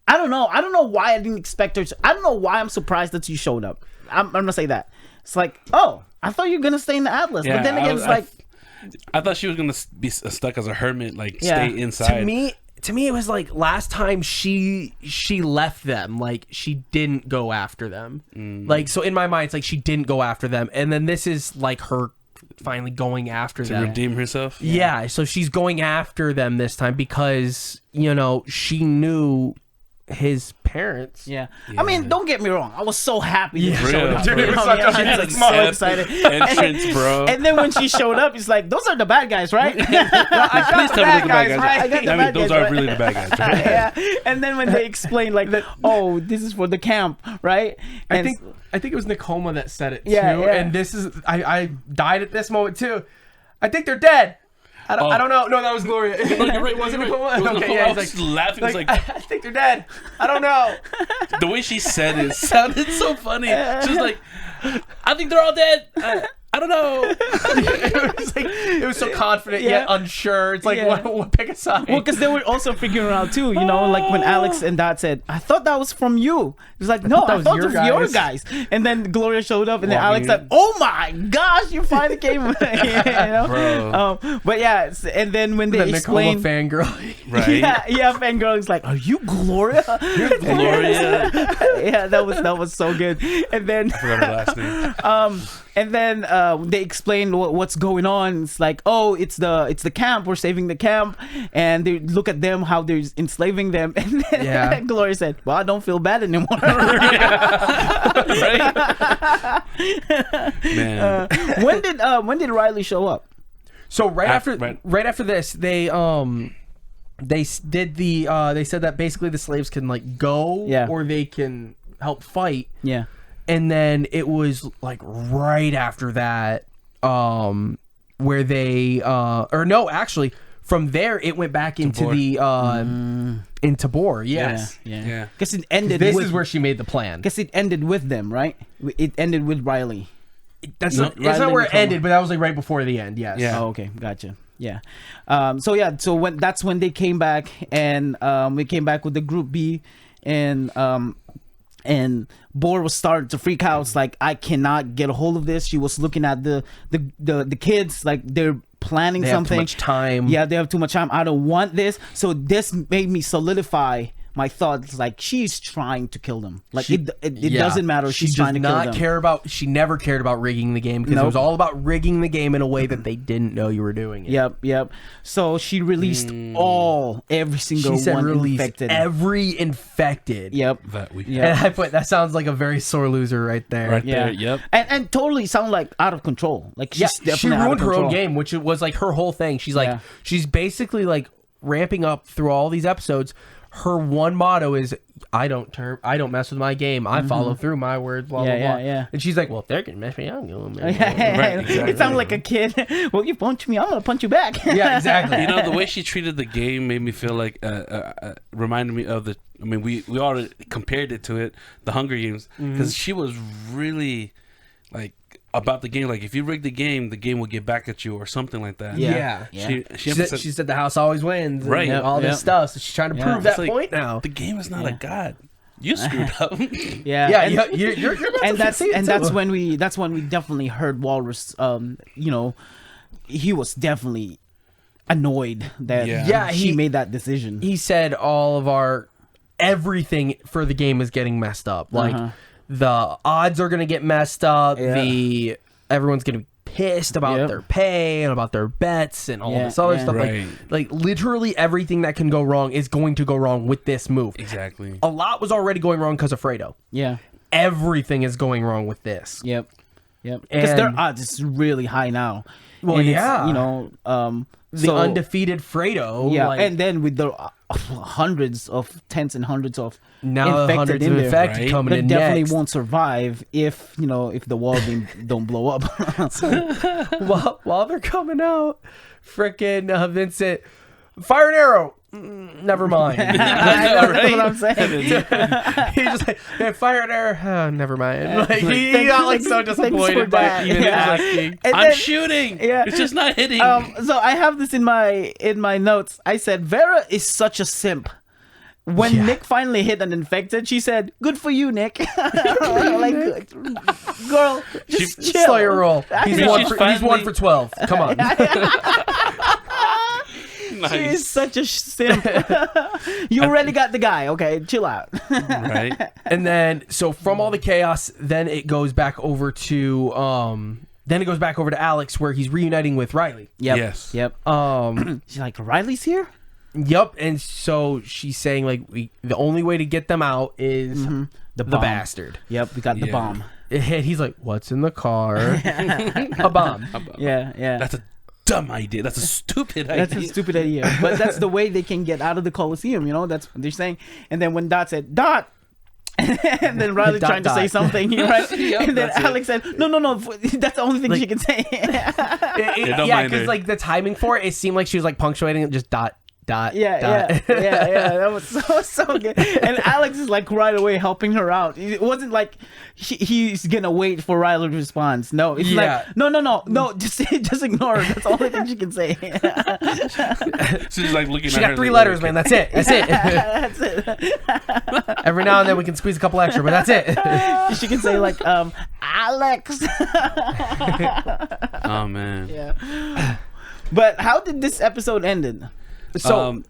I don't know why I didn't expect her. I don't know why I'm surprised that she showed up. I'm gonna say that. It's like, oh, I thought you were gonna stay in the Atlas, but then again, it's like I thought she was gonna be stuck as a hermit, like stay inside. To me, it was like last time she left them, like she didn't go after them. Like, so in my mind, it's like she didn't go after them, and then this is like her finally going after them to redeem herself. Yeah, so she's going after them this time because she knew his parents. Yeah. I mean, don't get me wrong. I was so happy that she showed up. Dude, it was such a so excited. Entrance, bro. And then when she showed up, it's like, those are the bad guys, right? Please tell me those are the bad guys, right? I mean, those are really the bad guys, right? Yeah. And then when they explained, like, oh, this is for the camp, right? And I think it was Nakoma that said it too. Yeah. And this is I died at this moment too. I think they're dead. I don't know. No, that was Gloria. No, you're right. Wasn't it? Okay, yeah, I was laughing. Like, I think they're dead. I don't know. The way she said it sounded so funny. She was like, I think they're all dead. I don't know. It was so confident yet unsure. It's like, what pick a side. Well, because they were also figuring out too, like when Alex and Dot said, I thought that was from you. It's like, no, I thought it was your guys. And then Gloria showed up and then Alex said, oh my gosh, you finally came. Bro. But yeah, and then when they explained. Fangirl. Right. Yeah, fangirl is like, are you Gloria? You're Gloria. Yeah, that was so good. And then I forgot her last name. And then they explain what's going on. It's like, oh, it's the camp. We're saving the camp, and they look at them how they're enslaving them. And then Gloria said, "Well, I don't feel bad anymore." Right? Man, when did Riley show up? So right after this, they did they said that basically the slaves can like go or they can help fight. Yeah. And then it was like right after that, where they or no, actually from there it went back into the in Tabor. Yes, yeah. Because it ended. This is where she made the plan. Because it ended with them, right? It ended with Riley. It's not where it ended, but that was like right before the end. Yes. Yeah. Oh, okay, gotcha. Yeah. So that's when they came back, and we came back with the Group B, and Boar was starting to freak out. It's like, I cannot get a hold of this. She was looking at the kids, like they're planning something. They have too much time. Yeah, they have too much time. I don't want this. So this made me solidify my thoughts. Like, she's trying to kill them. Like, it doesn't matter. She's trying to kill them. She never cared about rigging the game because it was all about rigging the game in a way that they didn't know you were doing it. Yep. So she released every single infected. Every infected. Yep. And I put, that sounds like a very sore loser right there. Right there. Yep. And totally sound like out of control. Like, she's definitely she ruined out of her control. own game, which was like her whole thing. She's like, she's basically like ramping up through all these episodes. her one motto is, I don't mess with my game. I follow through my words, blah, blah, blah. Yeah. And she's like, well, if they're going to mess me, I'm going to mess Right, exactly. It sounds like a kid. Well, you punch me, I'm going to punch you back. Yeah, exactly. You know, the way she treated the game made me feel like, reminded me of we all compared it to it, the Hunger Games, because she was really, like, about the game. Like, if you rig the game will get back at you or something like that. Yeah. She said the house always wins. Right. And all this stuff. So she's trying to prove that point now. The game is not a god. You screwed up. Yeah. You're and that's when we definitely heard Walrus. He was definitely annoyed that he made that decision. He said all of everything for the game is getting messed up. Like the odds are gonna get messed up. Everyone's gonna be pissed about their pay and about their bets and all this other stuff. Right. Like literally everything that can go wrong is going to go wrong with this move. Exactly. A lot was already going wrong because of Fredo. Yeah. Everything is going wrong with this. Yep. Because their odds is really high now. Well, and the undefeated Fredo. Yeah, like, and then with the tens and hundreds of now infected hundreds in of there, infected coming that in definitely next. won't survive if the wall don't blow up. while they're coming out, frickin' Vincent, fire an arrow. Never mind. That's what I'm saying. He's just like, hey, fire an arrow. Never mind. Like, he got like so disappointed by even asking. I'm shooting. Yeah. It's just not hitting. Um, So I have this in my notes. I said Vera is such a simp. When Nick finally hit an infected, she said, "Good for you, Nick." Like, girl, just chill. Slow your roll. He's She's 1 for 12. Come on. Nice. She is such a simp. You already got the guy. Okay, chill out. Right. And then, so from all the chaos, then it goes back over to Alex, where he's reuniting with Riley. Yep. Yes. Yep. She's like, Riley's here? Yep. And so she's saying, like, the only way to get them out is the bastard. Yep, we got the bomb. And he's like, what's in the car? A bomb. Yeah. That's a dumb idea. That's a stupid idea. That's a stupid idea. But that's the way they can get out of the Coliseum, That's what they're saying. And then when Dot said, Dot! And then Riley trying to say something, right? And then Alex said, no, that's the only thing she can say. Yeah, because like the timing for it seemed like she was like punctuating it, just dot. Yeah. That was so good. And Alex is like right away helping her out. It wasn't like he's gonna wait for Riley to respond. No, it's like no, just ignore her. That's the only thing she can say. She's like looking. She at got her 3 like, letters, man. That's it. That's it. Every now and then we can squeeze a couple extra, but that's it. She can say like Alex. Oh man. Yeah. But how did this episode end? So,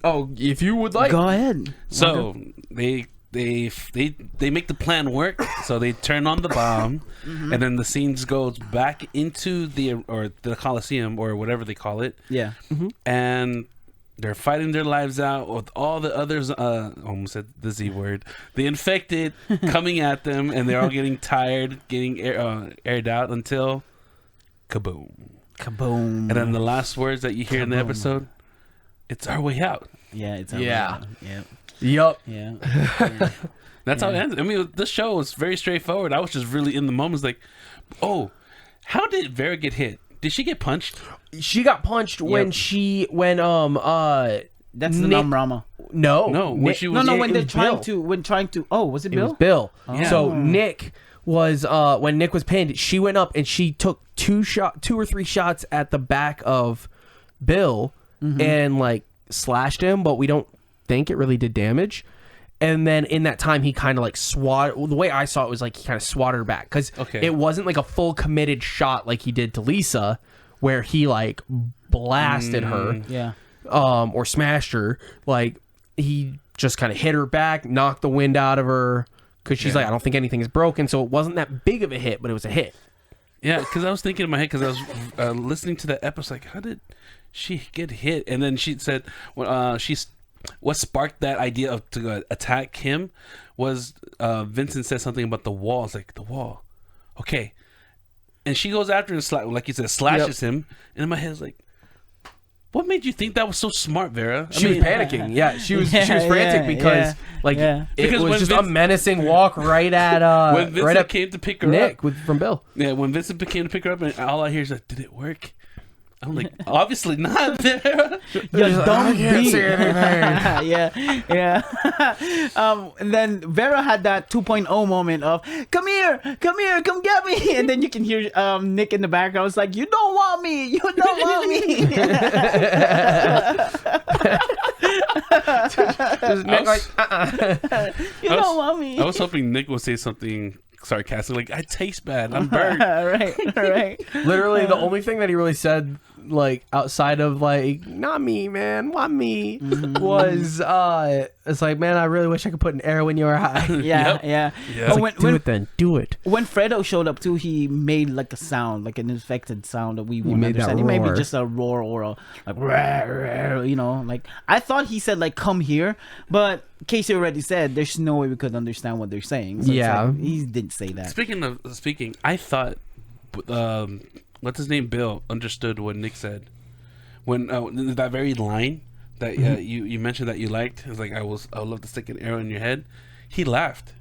if you would like, go ahead. So they make the plan work. So they turn on the bomb, and then the scenes goes back into the Coliseum or whatever they call it. Yeah. And they're fighting their lives out with all the others. Almost said the Z word. The infected coming at them, and they're all getting tired, getting aired out until kaboom. Kaboom. And then the last words that you hear in the episode. It's our way out. Yeah, it's our way out. Yup. Yeah. That's how it ends. I mean, this show was very straightforward. I was just really in the moments like, oh, how did Vera get hit? Did she get punched? She got punched when that's the Namrama. No. When she was when they're trying to oh, was it Bill? It was Bill. Yeah. So Nick was when Nick was pinned, she went up and she took 2 or 3 shots at the back of Bill. And like slashed him, but we don't think it really did damage. And then in that time, he kind of like swatted. Well, the way I saw it was like he kind of swatted her back because it wasn't like a full committed shot like he did to Lisa, where he like blasted her, or smashed her. Like he just kind of hit her back, knocked the wind out of her because she's like, I don't think anything is broken. So it wasn't that big of a hit, but it was a hit. Yeah, because I was thinking in my head because I was listening to that episode, like, how did she get hit? And then she said, what sparked that idea of to attack him was Vincent said something about the wall. It's like, the wall, okay. And she goes after him, like you said, slashes him. And in my head, it's like, What made you think that was so smart, Vera? She was panicking. Yeah, she was frantic because it was just a menacing walk right at when Vincent came to pick her up from Bill. Yeah, when Vincent came to pick her up, and all I hear is like, "Did it work?" I'm like, obviously not, Vera. You don't see anything. yeah. And then Vera had that 2.0 moment of, come here, come get me. And then you can hear Nick in the background. It's like, you don't want me. You don't want me. Nick like, You don't want me. I was hoping Nick would say something sarcastic, like, I taste bad. I'm burnt. right. Literally, the only thing that he really said, like, outside of, like, not me, man, want me, was, it's like, man, I really wish I could put an arrow in your eye. Yeah. But like, do it then. Do it. When Fredo showed up, too, he made, like, a sound, like an infected sound that we wouldn't made understand. that It may be roar. just a roar or a, like, rah, you know, like, I thought he said, like, come here, but Casey already said there's no way we could understand what they're saying. So it's like, he didn't say that. Speaking, I thought, what's his name, Bill, understood what Nick said when that very line that you mentioned that you liked. It was like, I would love to stick an arrow in your head. He laughed.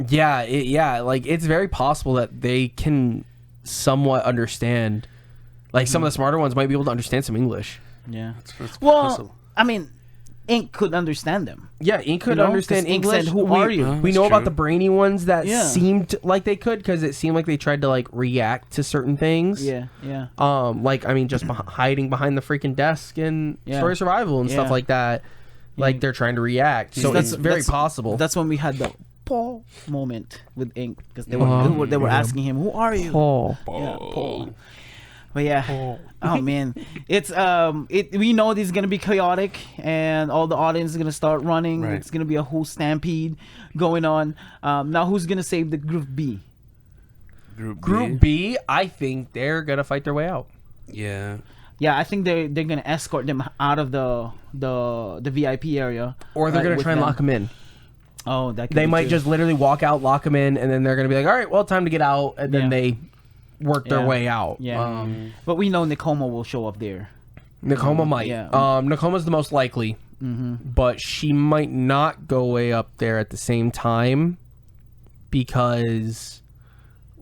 Yeah, like, it's very possible that they can somewhat understand. Like, some of the smarter ones might be able to understand some English. Yeah. That's Well, possible. I mean, Ink could understand them. Yeah, Ink could You know, understand 'cause Ink English. said, "Who are you?" We That's know about true. the brainy ones that Yeah. seemed like they could, because it seemed like they tried to, like, react to certain things. Yeah. Like, I mean, just hiding behind the freaking desk in Story Survival and stuff like that. Like, they're trying to react. So it's very possible. That's when we had the Paul moment with Ink, because they were asking him, "Who are you?" Paul. Yeah, Paul. But yeah, oh man, it's we know this is gonna be chaotic, and all the audience is gonna start running. Right. It's gonna be a whole stampede going on. Now, who's gonna save the Group B? Group B, I think they're going to fight their way out. Yeah. Yeah, I think they're gonna escort them out of the VIP area, Or they're going to with try and them. lock them in. Oh, that could They be might too. just literally walk out, lock them in, and then they're going to be like, all right, well, time to get out. And then Yeah. they work their Yeah. way out. Yeah, but we know Nakoma will show up there. Nakoma might. Yeah. Nakoma's the most likely, but she might not go way up there at the same time because,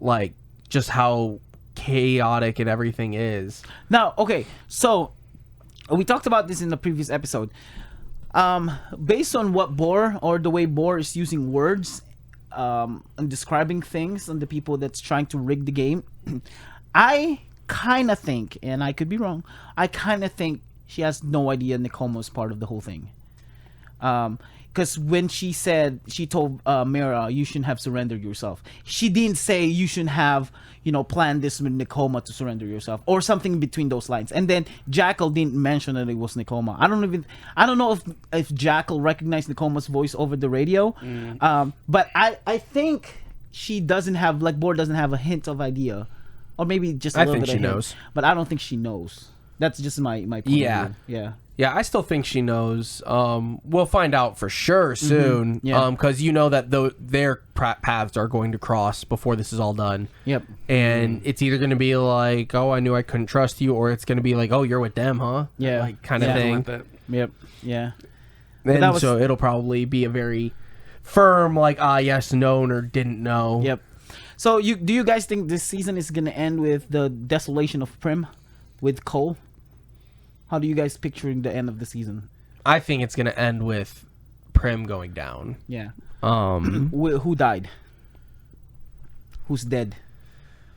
like, just how chaotic and everything is. Now, okay, so we talked about this in the previous episode. Based on what Boar, or the way Boar is using words and describing things and the people that's trying to rig the game, I kind of think, and I could be wrong, I kind of think she has no idea Nakoma is part of the whole thing. Because when she told Mira, you shouldn't have surrendered yourself. She didn't say you shouldn't have, planned this with Nakoma to surrender yourself, or something between those lines. And then Jackal didn't mention that it was Nakoma. I don't know if Jackal recognized Nakoma's voice over the radio. But I think she doesn't have, like, Boar doesn't have a hint of idea, or maybe just a little bit of hint. knows. But I don't think she knows. That's just my point of view. Yeah, I still think she knows. We'll find out for sure soon. Yeah. Because that their paths are going to cross before this is all done. Yep. And it's either going to be like, oh, I knew I couldn't trust you, or it's going to be like, oh, you're with them, huh? Yeah. Like, kind of Yeah. thing. Like that. Yep. Yeah. And that was- so it'll probably be a very firm, like, yes, known, or didn't know. Yep. So do you guys think this season is gonna end with the desolation of Prim with Cole? How do you guys picture the end of the season? I think it's going to end with Prim going down. Yeah. Who died? Who's dead?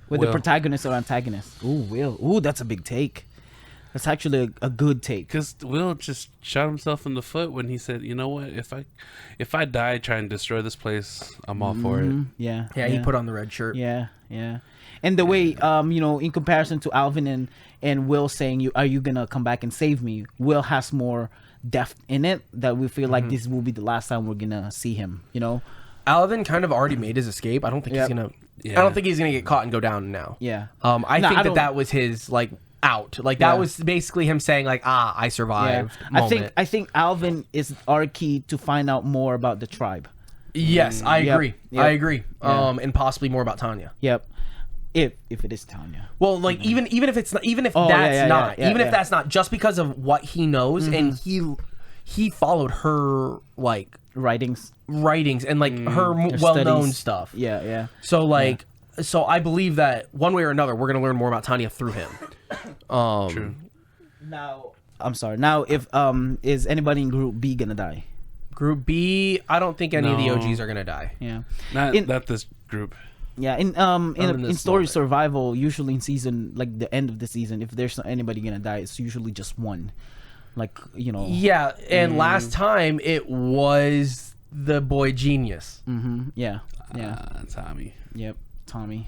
With the Will. protagonist or antagonist? Ooh, Will. Ooh, that's a big take. That's actually a good take. Because Will just shot himself in the foot when he said, "You know what? If I die trying to destroy this place, I'm all for it." Yeah. Yeah, he put on the red shirt. Yeah. And the way, in comparison to Alvin and Will saying, "Are you gonna come back and save me?" Will has more depth in it that we feel like this will be the last time we're gonna see him. Alvin kind of already made his escape. I don't think he's gonna. Yeah. I don't think he's gonna get caught and go down now. Yeah. I No, think I don't- that was his out. That was basically him saying I survived. Moment. I think Alvin is our key to find out more about the tribe. Yes, I Yep. agree. Yep. I agree. Yeah. And possibly more about Tanya. Yep. If it is Tanya. Well, like even if it's not, even if that's not just because of what he knows, and he followed her like writings and like her well-known stuff. Yeah. So like, so I believe that one way or another, we're gonna learn more about Tanya through him. True. Now, I'm sorry. Now, if is anybody in Group B gonna die? Group B, I don't think any of the OGs are gonna die. Yeah. Not this group. Yeah, in story survival, usually in season, like the end of the season, if there's anybody gonna die, it's usually just one. Like, you know. Yeah, and last time it was the boy genius. Mm-hmm. Yeah. Tommy. Yep, Tommy.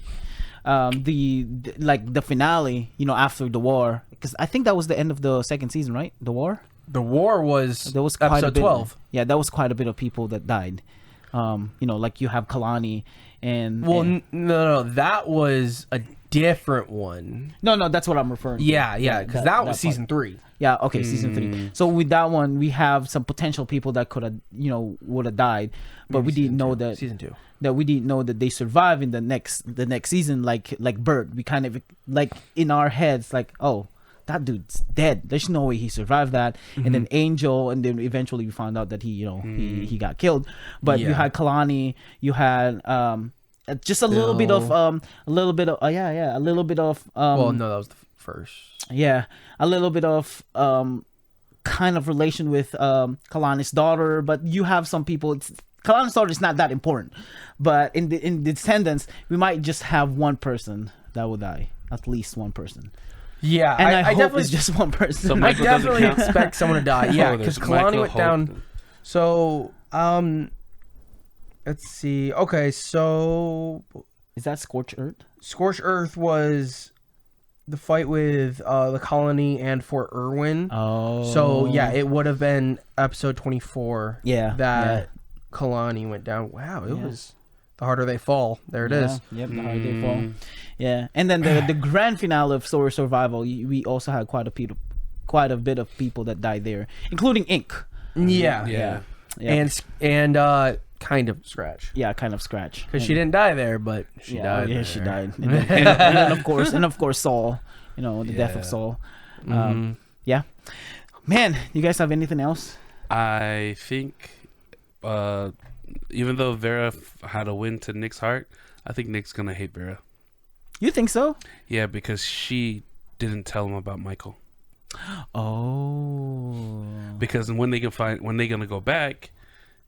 The finale, you know, after the war, because I think that was the end of the second season, right? The war. The war was there was quite episode a bit, 12. Yeah, that was quite a bit of people that died. You know, like you have Kalani and no, that was a different one. No, that's what I'm referring to. Yeah, because that was season 3. Yeah, okay, season 3. So with that one, we have some potential people that could have, you know, would have died, but we didn't know that season 2. That we didn't know that they survive in the next season. Like Bert, we kind of like in our heads, like, oh, that dude's dead. There's no way he survived that. And then Angel, and then eventually we found out that he, you know, he got killed. But you had Kalani, you had just a little bit of well, no, that was the first. Yeah, a little bit of kind of relation with Kalani's daughter, but you have some people. Kalani's daughter is not that important, but in the Descendants, we might just have one person that will die, at least one person. Yeah, and I hope it's just one person. So I definitely expect someone to die. Yeah, because Kalani went down. So let's see. Okay, so is that Scorched Earth? Scorched Earth was the fight with the colony and Fort Irwin. Oh, so yeah, it would have been episode 24. Yeah, that Kalani went down. Wow, it was The Harder They Fall. There it is. Yep, The Harder They Fall. Yeah, and then the grand finale of Story Survival, we also had quite a bit of people that died there, including Ink. Yeah. And kind of Scratch. Yeah, kind of Scratch. Because she didn't die there, but she died. Yeah, she died. And then of course Saul. You know, the death of Saul. Yeah. Man, you guys have anything else? I think, even though Vera had a win to Nick's heart, I think Nick's gonna hate Vera. You think so? Yeah, because she didn't tell him about Michael. Oh. Because when they're gonna go back,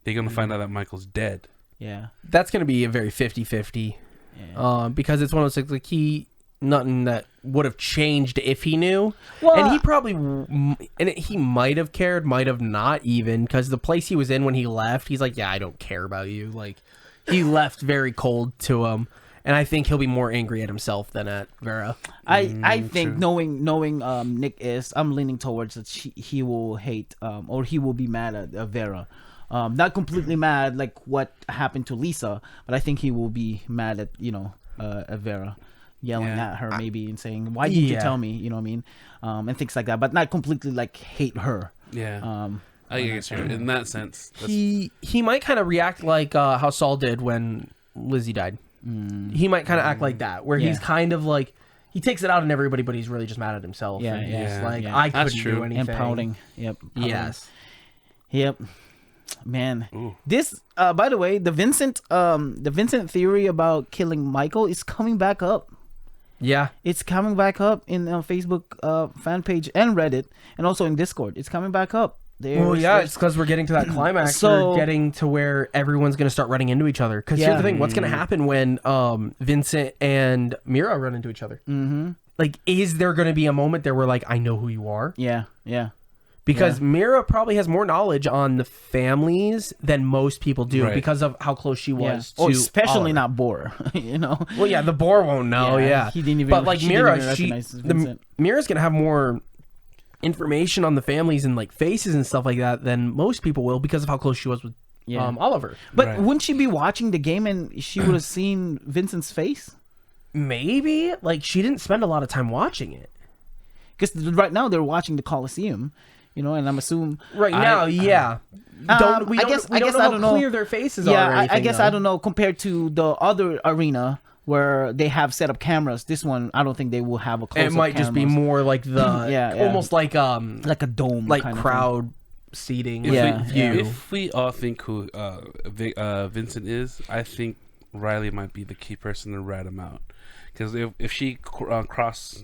they're gonna find out that Michael's dead. Yeah. That's gonna be a very 50-50. Yeah. Because it's one of those things, like nothing that would have changed if he knew. Well, and he probably, he might have cared, might have not even, because the place he was in when he left, he's like, yeah, I don't care about you. Like, he left very cold to him. And I think he'll be more angry at himself than at Vera. I think knowing Nick is, I'm leaning towards that he will hate or he will be mad at Vera. Not completely mad like what happened to Lisa, but I think he will be mad at at Vera, yelling at her maybe and saying, why didn't you tell me, you know what I mean, and things like that, but not completely like hate her. I guess in that sense he might kind of react like how Saul did when Lizzie died. He might kind of act like that, where he's kind of like, he takes it out on everybody, but he's really just mad at himself. He's like, I couldn't do anything. And pouting. Yep. Pouting. Yes. Yep. Man. Ooh. This by the way, the Vincent theory about killing Michael is coming back up. Yeah, it's coming back up in Facebook fan page and Reddit, and also in Discord. It's coming back up. It's because we're getting to that climax. So, we're getting to where everyone's going to start running into each other. Because here's the thing: what's going to happen when Vincent and Mira run into each other? Mm-hmm. Like, is there going to be a moment there where, like, I know who you are? Yeah. Because Mira probably has more knowledge on the families than most people do, because of how close she was to especially Oliver. Not Boar, you know. Well, yeah, the Boar won't know. Yeah. He didn't even. But like Mira, Mira's going to have more information on the families and like faces and stuff like that than most people will, because of how close she was with Oliver. But wouldn't she be watching the game and she would have seen Vincent's face? Maybe. Like, she didn't spend a lot of time watching it, because right now they're watching the Coliseum, you know, and I'm assuming I don't know how clear their faces are. I guess I don't know compared to the other arena where they have set up cameras. This one, I don't think they will have a close-up It might just be more like the almost like a dome, like kind of crowd seating If we- view. If we all think who Vincent is, I think Riley might be the key person to rat him out. Because if she come across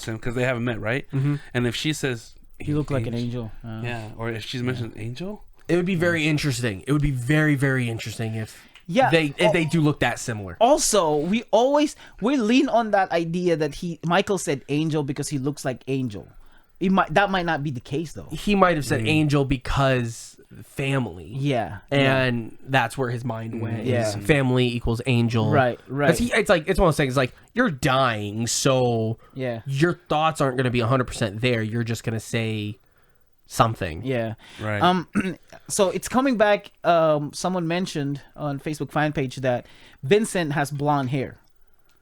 him, because they haven't met, right? Mm-hmm. And if she says He looked like an angel. yeah, or if she's mentioned angel, It would be very interesting. It would be very, very interesting if they do look that similar. Also, we lean on that idea that Michael said angel because he looks like angel. That might not be the case though. He might have said angel because family. Yeah. And that's where his mind went. Yeah. Is family equals angel. Right. 'Cause it's one of those things. It's like you're dying, so your thoughts aren't going to be 100% there. You're just going to say something. Yeah. right? So it's coming back. Someone mentioned on Facebook fan page that Vincent has blonde hair.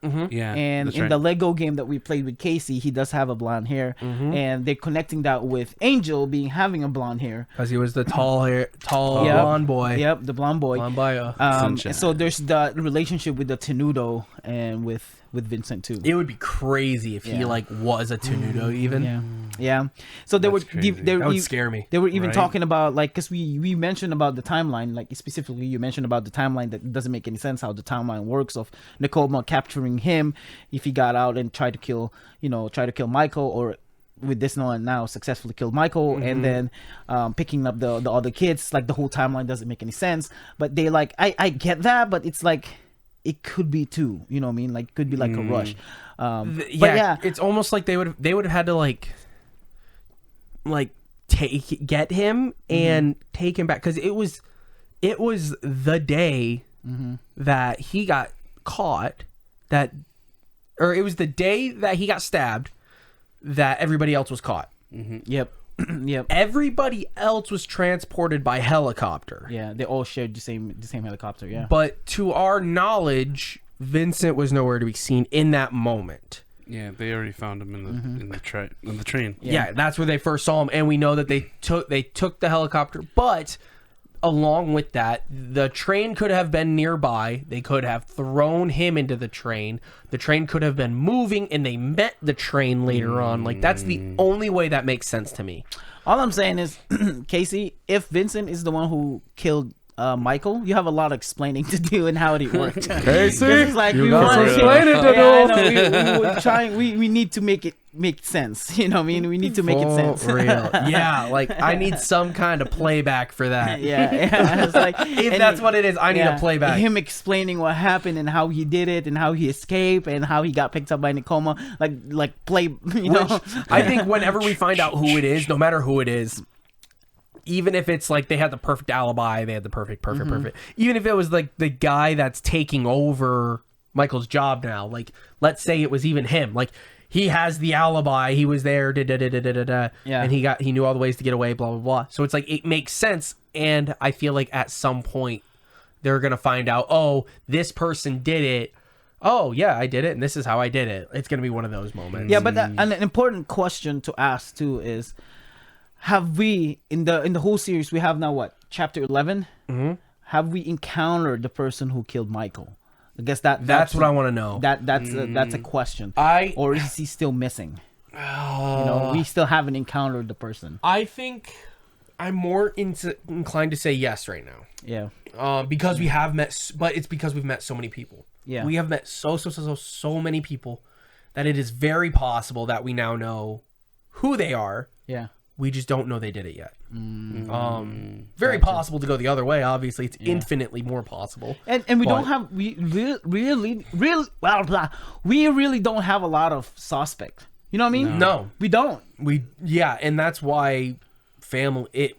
Yeah, And that's in right. the Lego game that we played with Casey, he does have a blonde hair, and they're connecting that with Angel having a blonde hair. Because he was the tall blonde boy. Yep, the blonde boy. Blonde boy. Sunshine. So there's the relationship with the Tenudo and with Vincent too. It would be crazy if he like was a Tenudo even. Yeah. So they That's crazy. That would scare me. They were even Right. talking about because we mentioned about the timeline, like specifically you mentioned about the timeline that doesn't make any sense how the timeline works of Nicole capturing him if he got out and tried to kill Michael, or with this one now successfully killed Michael, and then picking up the other kids. Like the whole timeline doesn't make any sense. But they I get that, but it's like it could be too. You know what I mean? Like could be like a rush. But yeah, it's almost like they would have had to get him and take him back, because it was the day that he got caught, or it was the day that he got stabbed that everybody else was caught. Yep. Everybody else was transported by helicopter. Yeah, they all shared the same helicopter. Yeah. But to our knowledge, Vincent was nowhere to be seen in that moment. Yeah, they already found him in the train. Yeah, that's where they first saw him, and we know that they took the helicopter. But along with that, the train could have been nearby. They could have thrown him into the train. The train could have been moving, and they met the train later on. Like that's the only way that makes sense to me. All I'm saying is, Casey, if Vincent is the one who killed Michael, you have a lot of explaining to do and how it worked. Casey, it's like you we got want some explaining to do. We're trying. We need to make it make sense. You know what I mean? We need to make it sense. For real. Yeah, like I need some kind of playback for that. Yeah. It's like If that's what it is, I need a playback. Him explaining what happened and how he did it and how he escaped and how he got picked up by Nicoma. Like play. You know. I think whenever we find out who it is, no matter who it is, even if it's like they had the perfect alibi, they had the perfect. Even if it was like the guy that's taking over Michael's job now, like let's say it was even him, like he has the alibi, he was there, and he knew all the ways to get away, blah blah blah. So it's like it makes sense, and I feel like at some point they're gonna find out, oh, this person did it. Oh yeah, I did it, and this is how I did it. It's gonna be one of those moments. Yeah, but an important question to ask too is, have we in the whole series we have now what chapter 11? Have we encountered the person who killed Michael? I guess that's what I want to know. That's a question. Or is he still missing? We still haven't encountered the person. I think I'm more inclined to say yes right now. Yeah. Because we have met, but it's because we've met so many people. Yeah. We have met so many people that it is very possible that we now know who they are. Yeah. We just don't know they did it yet. Very possible to go the other way. Obviously, it's infinitely more possible. And we don't have we really don't have a lot of suspects. You know what I mean? No, we don't. And that's why family.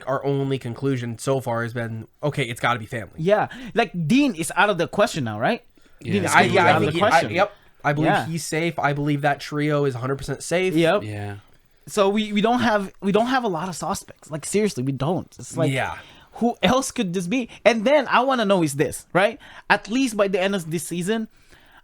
Our only conclusion so far has been okay. It's got to be family. Yeah, like Dean is out of the question now, right? Yeah. Dean is I completely out of think the question. yep. I believe he's safe. I believe that trio is 100% safe. Yep. Yeah. So we don't have a lot of suspects. Like seriously, we don't. It's like who else could this be? And then I want to know is this, right? At least by the end of this season,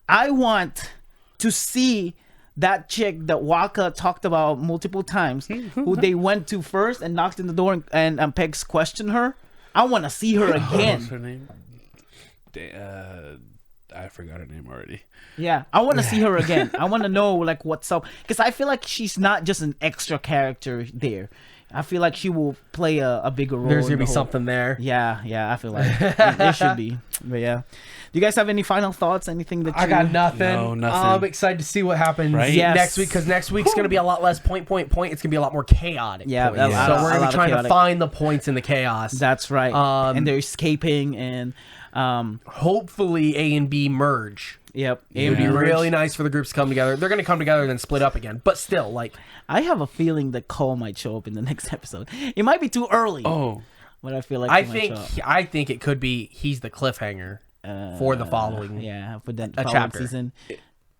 I want to see that chick that Wakka talked about multiple times, who they went to first and knocked in the door and Pegs questioned her. I want to see her again. What's her name? I forgot her name already. Yeah, I want to see her again. I want to know like what's up, because I feel like she's not just an extra character there. I feel like she will play a bigger role. There's gonna be something there. Yeah, I feel like there should be. But yeah, do you guys have any final thoughts? Anything that I got nothing. No, nothing. I'm excited to see what happens next week, because next week's gonna be a lot less point. It's gonna be a lot more chaotic. Yeah, so we're gonna be trying to find the points in the chaos. That's right. And they're escaping, and hopefully A and B merge. Yep. It would be really nice for the groups to come together. They're going to come together and then split up again. But still, like... I have a feeling that Cole might show up in the next episode. It might be too early. Oh. But I feel like I think it could be he's the cliffhanger for the following for the following chapter. Season.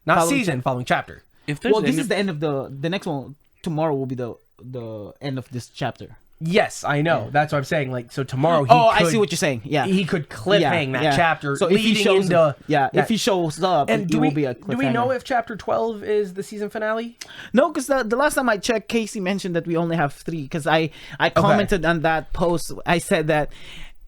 Not season, following chapter. If this is the end of the next one. Tomorrow will be the end of this chapter. Yes, I know. That's what I'm saying. Like, so tomorrow I see what you're saying. Yeah. He could cliffhang that chapter. So if he shows up, if he shows up, and it will be a cliffhanger. Do we know if chapter 12 is the season finale? No, because the last time I checked, Casey mentioned that we only have 3. Because I commented on that post. I said that,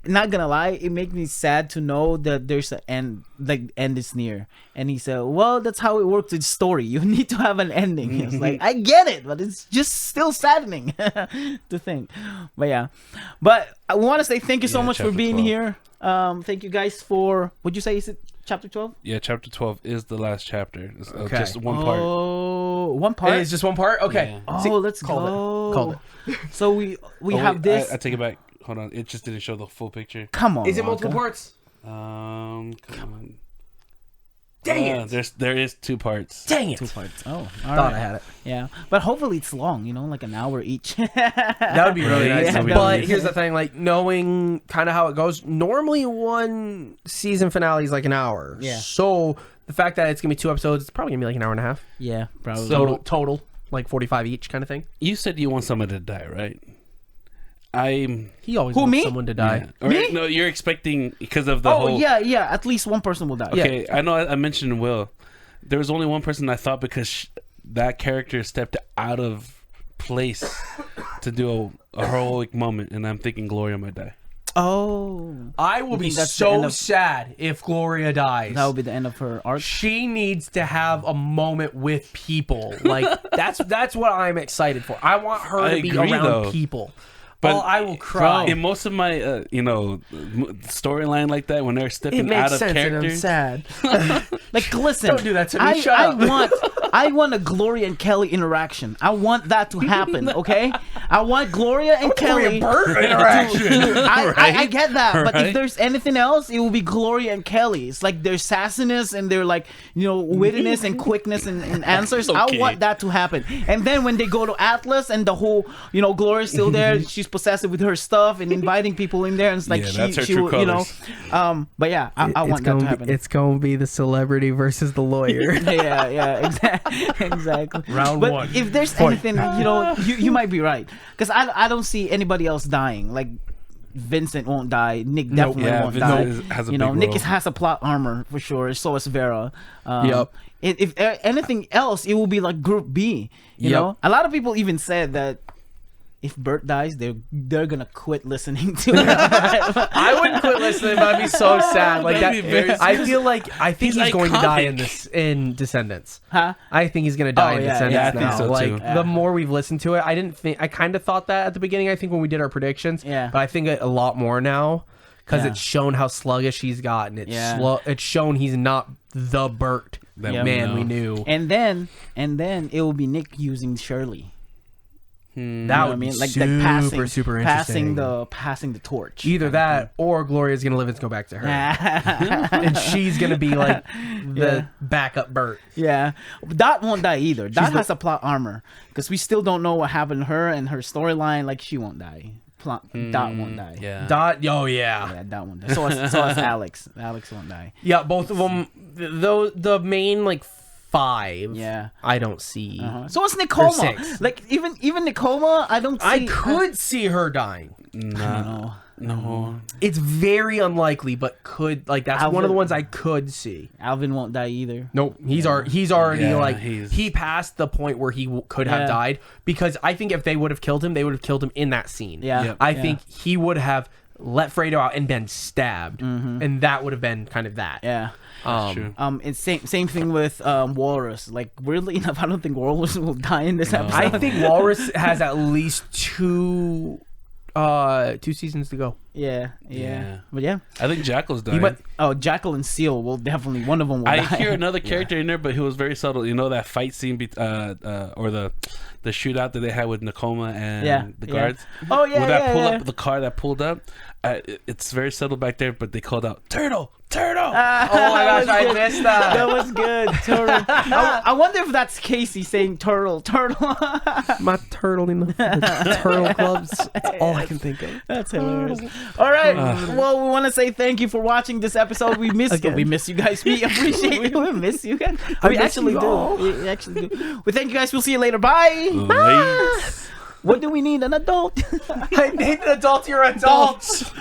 not gonna lie, it makes me sad to know that there's an end, like end is near. And he said, well, that's how it works with story. You need to have an ending. He was like, I get it, but it's just still saddening to think. But yeah, but I want to say thank you so much for being 12. here. Thank you guys for, would you say, is it chapter 12? Yeah, chapter 12 is the last chapter. It's just one part. Oh, one part? It's just one part? Okay. Yeah. See, let's go. Called it. So we have this. I take it back. Hold on, it just didn't show the full picture. Come on. Is it multiple parts? Come on. Dang it! There is 2 parts. Dang it! 2 parts. Oh, thought I had it. Yeah, but hopefully it's long. Like an hour each. That would be really nice. Yeah, but here's the thing: like knowing kind of how it goes. Normally, one season finale is like an hour. Yeah. So the fact that it's gonna be 2 episodes, it's probably gonna be like an hour and a half. Yeah, probably. So total, like 45 each, kind of thing. You said you want someone to die, right? He always wants someone to die. Yeah. Me? No, you're expecting because of the whole. Yeah. At least one person will die. Okay, I know. I mentioned Will. There was only one person I thought, because that character stepped out of place to do a heroic moment, and I'm thinking Gloria might die. Oh, I will be so sad if Gloria dies. That will be the end of her arc. She needs to have a moment with people. Like that's what I'm excited for. I want her to be around people. But I will cry. In most of my, storyline like that, when they're stepping out of character, and I'm sad. Like, listen, don't do that to me. Shut up. I want a Gloria and Kelly interaction. I want that to happen. Okay, I want Gloria and Kelly interaction. I get that, but Right? if there's anything else, it will be Gloria and Kelly. It's like their sassiness and their wittiness and quickness and answers. Okay. I want that to happen. And then when they go to Atlas and the whole, Gloria's still there. She's possessive with her stuff and inviting people in there, and it's like she will, but yeah, I want that to happen. It's gonna be the celebrity versus the lawyer. yeah, exactly. Round but 1. if there's anything, you might be right, because I don't see anybody else dying. Like Vincent won't die. Nick definitely won't die. Has a big Nick role. has a plot armor for sure. So is Vera. Yep. If anything else, it will be like Group B. You know, a lot of people even said that if Bert dies, they're gonna quit listening to it. I wouldn't quit listening, but I'd be so sad. Like That'd be very that. I think he's going to die in Descendants. Huh? I think he's going to die in Descendants I think now. so like too. the more we've listened to it, I kind of thought that at the beginning. I think when we did our predictions, but I think a lot more now because it's shown how sluggish he's gotten. It's shown he's not the Bert man we knew. And then it will be Nick using Shirley. That would be super interesting. Passing the torch. Either that or Gloria's gonna live and go back to her, and she's gonna be like the backup Bert. Yeah, Dot won't die either. Dot has a plot armor because we still don't know what happened to her and her storyline. Like she won't die. Dot won't die. Yeah. Dot. Oh yeah. Yeah, Dot won't die. So is Alex. Alex won't die. Yeah, both of them. The main 5. Yeah, I don't see. So it's Nicoma. Like even Nicoma, I don't see. I could see her dying. No. It's very unlikely, but could that's Alvin, one of the ones I could see. Alvin won't die either. Nope, he's already he passed the point where he could have died, because I think if they would have killed him, they would have killed him in that scene. Yeah. I think he would have let Fredo out and been stabbed, and that would have been kind of that. Yeah. True. It's same thing with Walrus. Like, weirdly enough, I don't think Walrus will die in this episode. I think Walrus has at least two seasons to go. Yeah. But yeah, I think Jackal's dying. Jackal and Seal will definitely, one of them will die. I hear another character in there, but he was very subtle. You know that fight scene, or the shootout that they had with Nakoma and the guards. Oh yeah, with that pull up, the car that pulled up. It's very subtle back there, but they called out turtle. Oh my gosh, I missed that. That was good. Turtle. I wonder if that's Casey saying turtle. My turtle in the turtle clubs. That's all I can think of. That's hilarious. All right. Well, we want to say thank you for watching this episode. We miss you. We miss you guys. We appreciate you. We miss you guys. We actually do. We actually do. We thank you guys. We'll see you later. Bye. Bye. What do we need? An adult? I need an adult. You're adults.